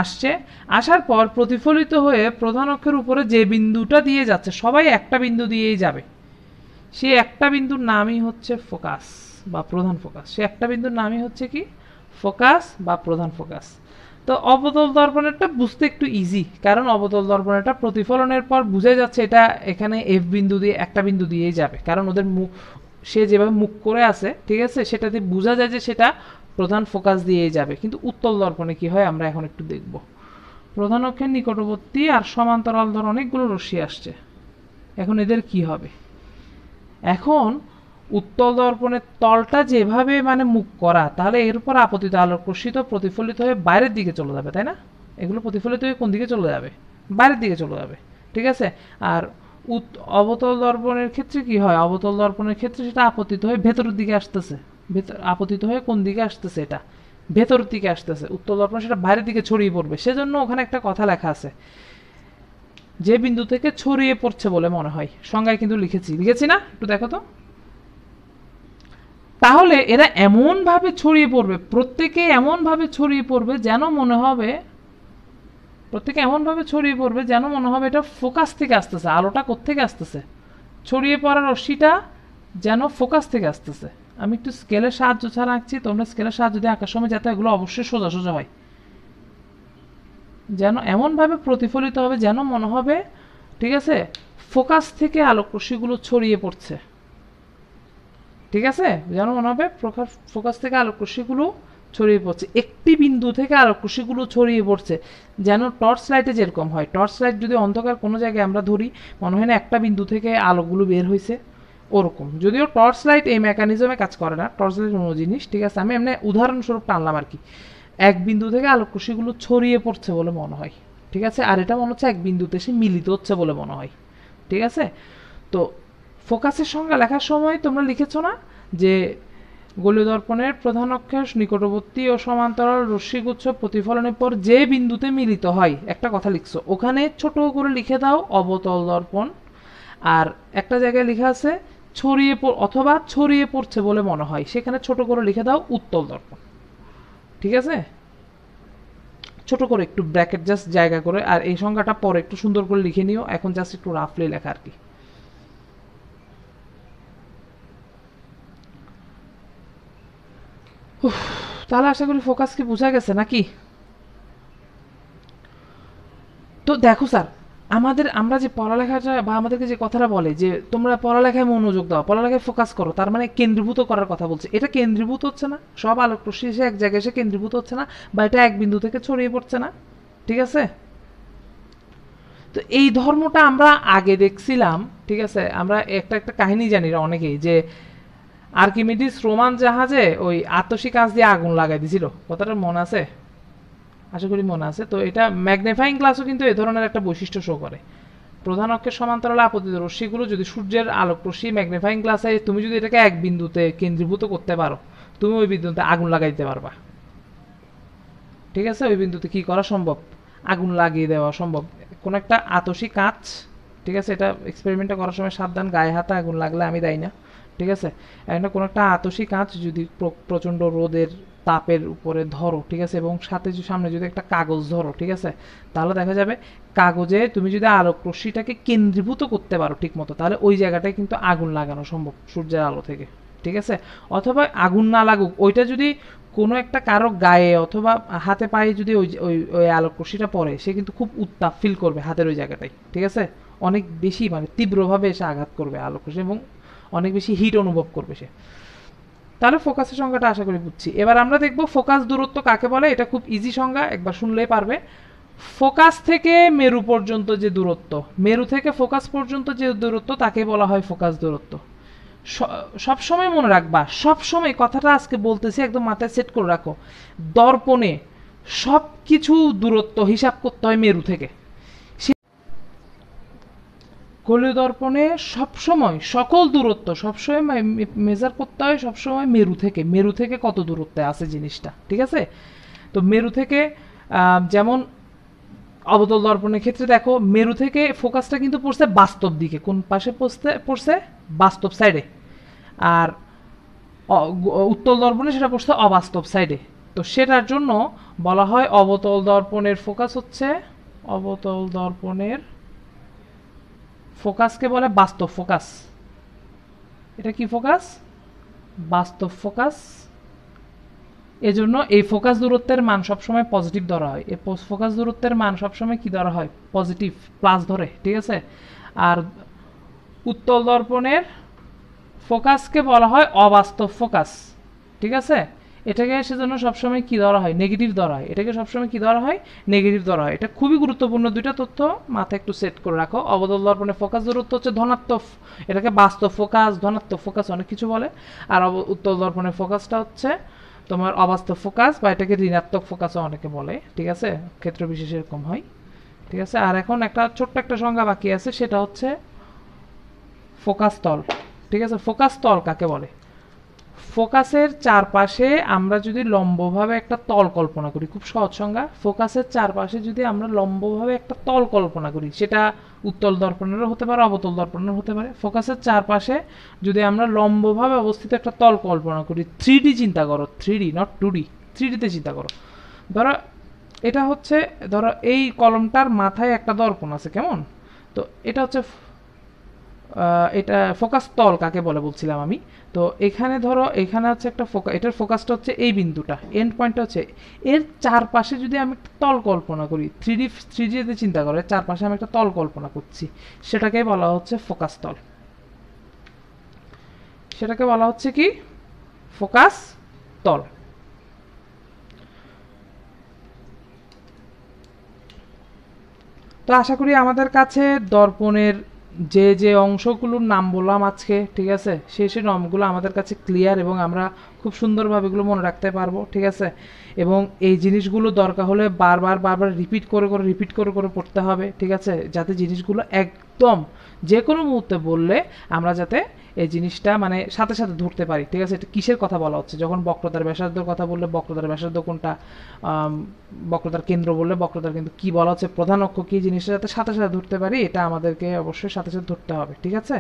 আসছে, আসার পর প্রতিফলিত হয়ে প্রধান অক্ষের উপরে যে বিন্দুটা দিয়ে যাচ্ছে, সবাই একটা বিন্দু দিয়েই যাবে, সে একটা বিন্দুর নামই হচ্ছে ফোকাস বা প্রধান ফোকাস, সে একটা বিন্দুর নামই হচ্ছে কি? ফোকাস বা প্রধান ফোকাস। তো অবতল দর্পণেরটা বুঝতে একটু ইজি, কারণ অবতল দর্পণেরটা প্রতিফলনের পর বোঝা যাচ্ছে এটা এখানে এফ বিন্দু দিয়ে একটা বিন্দু দিয়েই যাবে, কারণ ওদের মুখ সে যেভাবে মুখ করে আছে, ঠিক আছে, সেটাতে বোঝা যায় যে সেটা প্রধান ফোকাস দিয়েই যাবে। কিন্তু উত্তল দর্পণে কি হয় আমরা এখন একটু দেখব। প্রধান অক্ষের নিকটবর্তী আর সমান্তরাল ধর অনেকগুলো রশ্মি আসছে, এখন এদের কি হবে? এখন উত্তল দর্পণের তলটা যেভাবে মানে মুখ করা, তাহলে এর উপর আপতিত আলোক রশ্মি তো প্রতিফলিত হয়ে বাইরের দিকে চলে যাবে, তাই না? এগুলো প্রতিফলিত হয়ে কোন দিকে চলে যাবে? বাইরের দিকে চলে যাবে, ঠিক আছে। আর অবতল দর্পণের ক্ষেত্রে কি হয়? অবতল দর্পণের ক্ষেত্রে সেটা আপতিত হয়ে ভেতরের দিকে আসতেছে। আপতিত হয়ে কোন দিকে আসতেছে? এটা ভেতরের দিকে আসতেছে। উত্তল দর্পণ সেটা বাইরের দিকে ছড়িয়ে পড়বে, সেজন্য ওখানে একটা কথা লেখা আছে, যে বিন্দু থেকে ছড়িয়ে পড়ছে বলে মনে হয়। সংজ্ঞায় কিন্তু লিখেছি না? একটু দেখো তো। তাহলে এরা এমন ভাবে ছড়িয়ে পড়বে, প্রত্যেকে এমন ভাবে ছড়িয়ে পড়বে যেন মনে হবে, প্রত্যেকে এমন ভাবে ছড়িয়ে পড়বে যেন মনে হবে এটা ফোকাস থেকে আসতেছে। আলোটা কোত্থেকে আসতেছে? ছড়িয়ে পড়ার রশ্মিটা যেন ফোকাস থেকে আসতেছে। আমি একটু স্কেলের সাহায্য ছাড়া আঁকছি, তোমরা স্কেলের সাহায্য দিয়ে আঁকার সময় যাতে এগুলো অবশ্যই সোজা সোজা হয়, যেন এমনভাবে প্রতিফলিত হবে যেন মনে হবে, ঠিক আছে, ফোকাস থেকে আলোক রশ্মিগুলো ছড়িয়ে পড়ছে, ঠিক আছে, যেন মনে হবে ফোকাস থেকে আলোক রশ্মিগুলো ছড়িয়ে পড়ছে, একটি বিন্দু থেকে আলোক রশ্মিগুলো ছড়িয়ে পড়ছে। যেন টর্চ লাইটে যেরকম হয়, টর্চ লাইট যদি অন্ধকার কোনো জায়গায় আমরা ধরি, মনে হয় না একটা বিন্দু থেকে আলোকগুলো বের হয়েছে, ওরকম। যদিও টর্চ লাইট এই মেকানিজমে কাজ করে না, টর্চ লাইট অন্য জিনিস, ঠিক আছে, আমি এমনি উদাহরণস্বরূপ টানলাম আর কি। এক বিন্দু থেকে আলোক রশ্মিগুলো ছড়িয়ে পড়ছে বলে মনে হয়, ঠিক আছে, আর এটা মনে হচ্ছে এক বিন্দুতে এসে মিলিত হচ্ছে বলে মনে হয়, ঠিক আছে। তো ফোকাসের সংজ্ঞা লেখার সময় তোমরা লিখেছো না যে গোলীয় দর্পণের প্রধান অক্ষের নিকটবর্তী ও সমান্তরাল রশ্মিগুচ্ছ প্রতিফলনের পর যে বিন্দুতে মিলিত হয়, একটা কথা লিখছো, ওখানে ছোট করে লিখে দাও অবতল দর্পণ, আর একটা জায়গায় লেখা আছে ছড়িয়ে অথবা ছড়িয়ে পড়ছে বলে মনে হয়, সেখানে ছোট করে লিখে দাও উত্তল দর্পণ, ঠিক আছে, ছোট করে একটু ব্র্যাকেট জাস্ট জায়গা করে। আর এই সংজ্ঞাটা পরে একটু সুন্দর করে লিখে নিও, এখন জাস্ট একটু রাফলি লেখা আর কি। তাহলে আশা করি ফোকাস কি বোঝা গেছে নাকি? তো দেখো স্যার, আমরা যে পড়ালেখাটা বা আমাদেরকে যে কথাটা বলে যে তোমরা পড়ালেখায় মনোযোগ দাও, পড়ালেখায় ফোকাস করো, তার মানে কেন্দ্রীভূত করার কথা বলছে। এটা কেন্দ্রীভূত হচ্ছে না, সব আলোক রশ্মি এসে এক জায়গায় এসে কেন্দ্রীভূত হচ্ছে না, বা এটা এক বিন্দু থেকে ছড়িয়ে পড়ছে না, ঠিক আছে। তো এই ধর্মটা আমরা আগে দেখছিলাম, ঠিক আছে, আমরা একটা একটা কাহিনী জানি অনেকেই, যে আর্কিমিডিস রোমান জাহাজে ওই আতসী কাঁচ দিয়ে আগুন লাগাই দিছিল, কথাটা মনে আছে? আশা করি মনে আছে। তো এটা ম্যাগনিফাইং গ্লাসও কিন্তু এই ধরনের একটা বৈশিষ্ট্য শো করে। প্রধান অক্ষের সমান্তরালে আপতিত রশ্মিগুলো যদি সূর্যের আলোক রশ্মি ম্যাগনিফাইং গ্লাসে তুমি যদি এটাকে এক বিন্দুতে কেন্দ্রীভূত করতে পারো, তুমি ওই বিন্দুতে আগুন লাগাই দিতে পারবা, ঠিক আছে। ওই বিন্দুতে কি করা সম্ভব? আগুন লাগিয়ে দেওয়া সম্ভব। কোন একটা আতসী কাঁচ, ঠিক আছে, এটা এক্সপেরিমেন্টটা করার সময় সাবধান, গায়ে হাতে আগুন লাগলে আমি দায়ী না, ঠিক আছে। একটা কোনো একটা আতসী কাঁচ যদি প্রচণ্ড রোদের তাপের উপরে ধরো, ঠিক আছে, এবং সাথে সামনে যদি একটা কাগজ ধরো, ঠিক আছে, তাহলে দেখা যাবে কাগজে তুমি যদি আলোক রশ্মিটাকে কেন্দ্রীভূত করতে পারো ঠিক মতো, তাহলে ওই জায়গাটায় কিন্তু আগুন লাগানো সম্ভব সূর্যের আলো থেকে, ঠিক আছে। অথবা আগুন না লাগুক, ওইটা যদি কোনো একটা কারো গায়ে অথবা হাতে পায়ে যদি ওই ওই ওই আলোক রশ্মিটা পড়ে, সে কিন্তু খুব উত্তাপ ফিল করবে হাতের ওই জায়গাটায়, ঠিক আছে, অনেক বেশি মানে তীব্রভাবে এসে আঘাত করবে আলোক রশ্মি এবং অনেক বেশি হিট অনুভব করবে সে। তাহলে ফোকাসের সংজ্ঞাটা আশা করি বুঝছি। এবার আমরা দেখব ফোকাস দূরত্ব কাকে বলে। এটা খুব ইজি সংজ্ঞা, একবার শুনলেই পারবে। ফোকাস থেকে মেরু পর্যন্ত যে দূরত্ব, মেরু থেকে ফোকাস পর্যন্ত যে দূরত্ব, তাকে বলা হয় ফোকাস দূরত্ব। সবসময় মনে রাখবা, সবসময় কথাটা আজকে বলতেছি, একদম মাথায় সেট করে রাখো, দর্পণে সব কিছু দূরত্ব হিসাব করতে হয় মেরু থেকে। গোলীয় দর্পণে সবসময় সকল দূরত্ব সবসময় মেজার করতে হয় সবসময় মেরু থেকে, মেরু থেকে কত দূরত্বে আছে জিনিসটা, ঠিক আছে। তো মেরু থেকে যেমন অবতল দর্পণের ক্ষেত্রে দেখো, মেরু থেকে ফোকাসটা কিন্তু পড়ছে বাস্তব দিকে, কোন পাশে পড়ছে? বাস্তব সাইডে। আর উত্তল দর্পণে সেটা পড়ছে অবাস্তব সাইডে। তো সেটার জন্য বলা হয় অবতল দর্পণের ফোকাস হচ্ছে, অবতল দর্পণের ফোকাসকে বলে বাস্তব ফোকাস। এটা কি ফোকাস? বাস্তব ফোকাস। এজন্য এই ফোকাস দূরত্বের মান সবসময় পজিটিভ ধরা হয়। এই ফোকাস দূরত্বের মান সবসময় কি ধরা হয়? পজিটিভ, প্লাস ধরে, ঠিক আছে। আর উত্তল দর্পণের ফোকাসকে বলা হয় অবাস্তব ফোকাস, ঠিক আছে। এটাকে সেজন্য সবসময় কি ধরা হয়? নেগেটিভ ধরা হয়। এটাকে সবসময় কি ধরা হয়? নেগেটিভ ধরা হয়। এটা খুবই গুরুত্বপূর্ণ দুইটা তথ্য মাথায় একটু সেট করে রাখো। অবতল দর্পণের ফোকাস দূরত্ব হচ্ছে ধনাত্মক, এটাকে বাস্তব ফোকাস, ধনাত্মক ফোকাস অনেক কিছু বলে। আর উত্তল দর্পণের ফোকাসটা হচ্ছে তোমার অবাস্তব ফোকাস, বা এটাকে ঋণাত্মক ফোকাসও অনেকে বলে, ঠিক আছে। ক্ষেত্র বিশেষে এরকম হয়, ঠিক আছে। আর এখন একটা ছোট্ট একটা সংজ্ঞা বাকি আছে, সেটা হচ্ছে ফোকাস তল, ঠিক আছে। ফোকাস তল কাকে বলে? ফোকাসের চারপাশে আমরা যদি লম্বভাবে একটা তল কল্পনা করি, খুব সহজ সংজ্ঞা, ফোকাসের চারপাশে যদি আমরা লম্বভাবে একটা তল কল্পনা করি, সেটা উত্তল দর্পণেরও হতে পারে, অবতল দর্পণেরও হতে পারে। ফোকাসের চারপাশে যদি আমরা লম্বভাবে অবস্থিত একটা তল কল্পনা করি, 3D চিন্তা করো, 3D নট 2D, 3Dতে চিন্তা করো। ধরো এটা হচ্ছে, ধরো এই কলমটার মাথায় একটা দর্পণ আছে, কেমন? তো এটা হচ্ছে এটা ফোকাস তল কাকে বলে বলছিলাম আমি। তো এখানে ধরো এখানে হচ্ছে একটা এটার ফোকাসটা হচ্ছে এই বিন্দুটা, এন্ড পয়েন্টটা হচ্ছে এর চারপাশে যদি আমি একটা তল কল্পনা করি, 3Dতে চিন্তা করে চারপাশে আমি একটা তল কল্পনা করছি, সেটাকে বলা হচ্ছে ফোকাস তল। সেটাকে বলা হচ্ছে কি? ফোকাস তল। তো আশা করি আমাদের কাছে দর্পণের যে যে অংশগুলোর নাম বললাম আজকে, ঠিক আছে, সেই নামগুলো আমাদের কাছে ক্লিয়ার, এবং আমরা খুব সুন্দরভাবে এগুলো মনে রাখতে পারবো, ঠিক আছে। এবং এই জিনিসগুলো দরকার হলে বারবার বারবার রিপিট করে করে পড়তে হবে, ঠিক আছে, যাতে জিনিসগুলো একদম যে কোনো মুহূর্তে বললে আমরা যাতে এই জিনিসটা মানে সাথে সাথে ধরতে পারি, ঠিক আছে। এটা কিসের কথা বলা হচ্ছে? যখন বক্রতার ব্যাসার্ধের কথা বললে বক্রতার ব্যাসার্ধ কোনটা, বক্রতার কেন্দ্র বললে বক্রতার কেন্দ্র কী বলা হচ্ছে, প্রধান অক্ষ কী, জিনিসটা যাতে সাথে সাথে ধরতে পারি, এটা আমাদেরকে অবশ্যই সাথে সাথে ধরতে হবে, ঠিক আছে।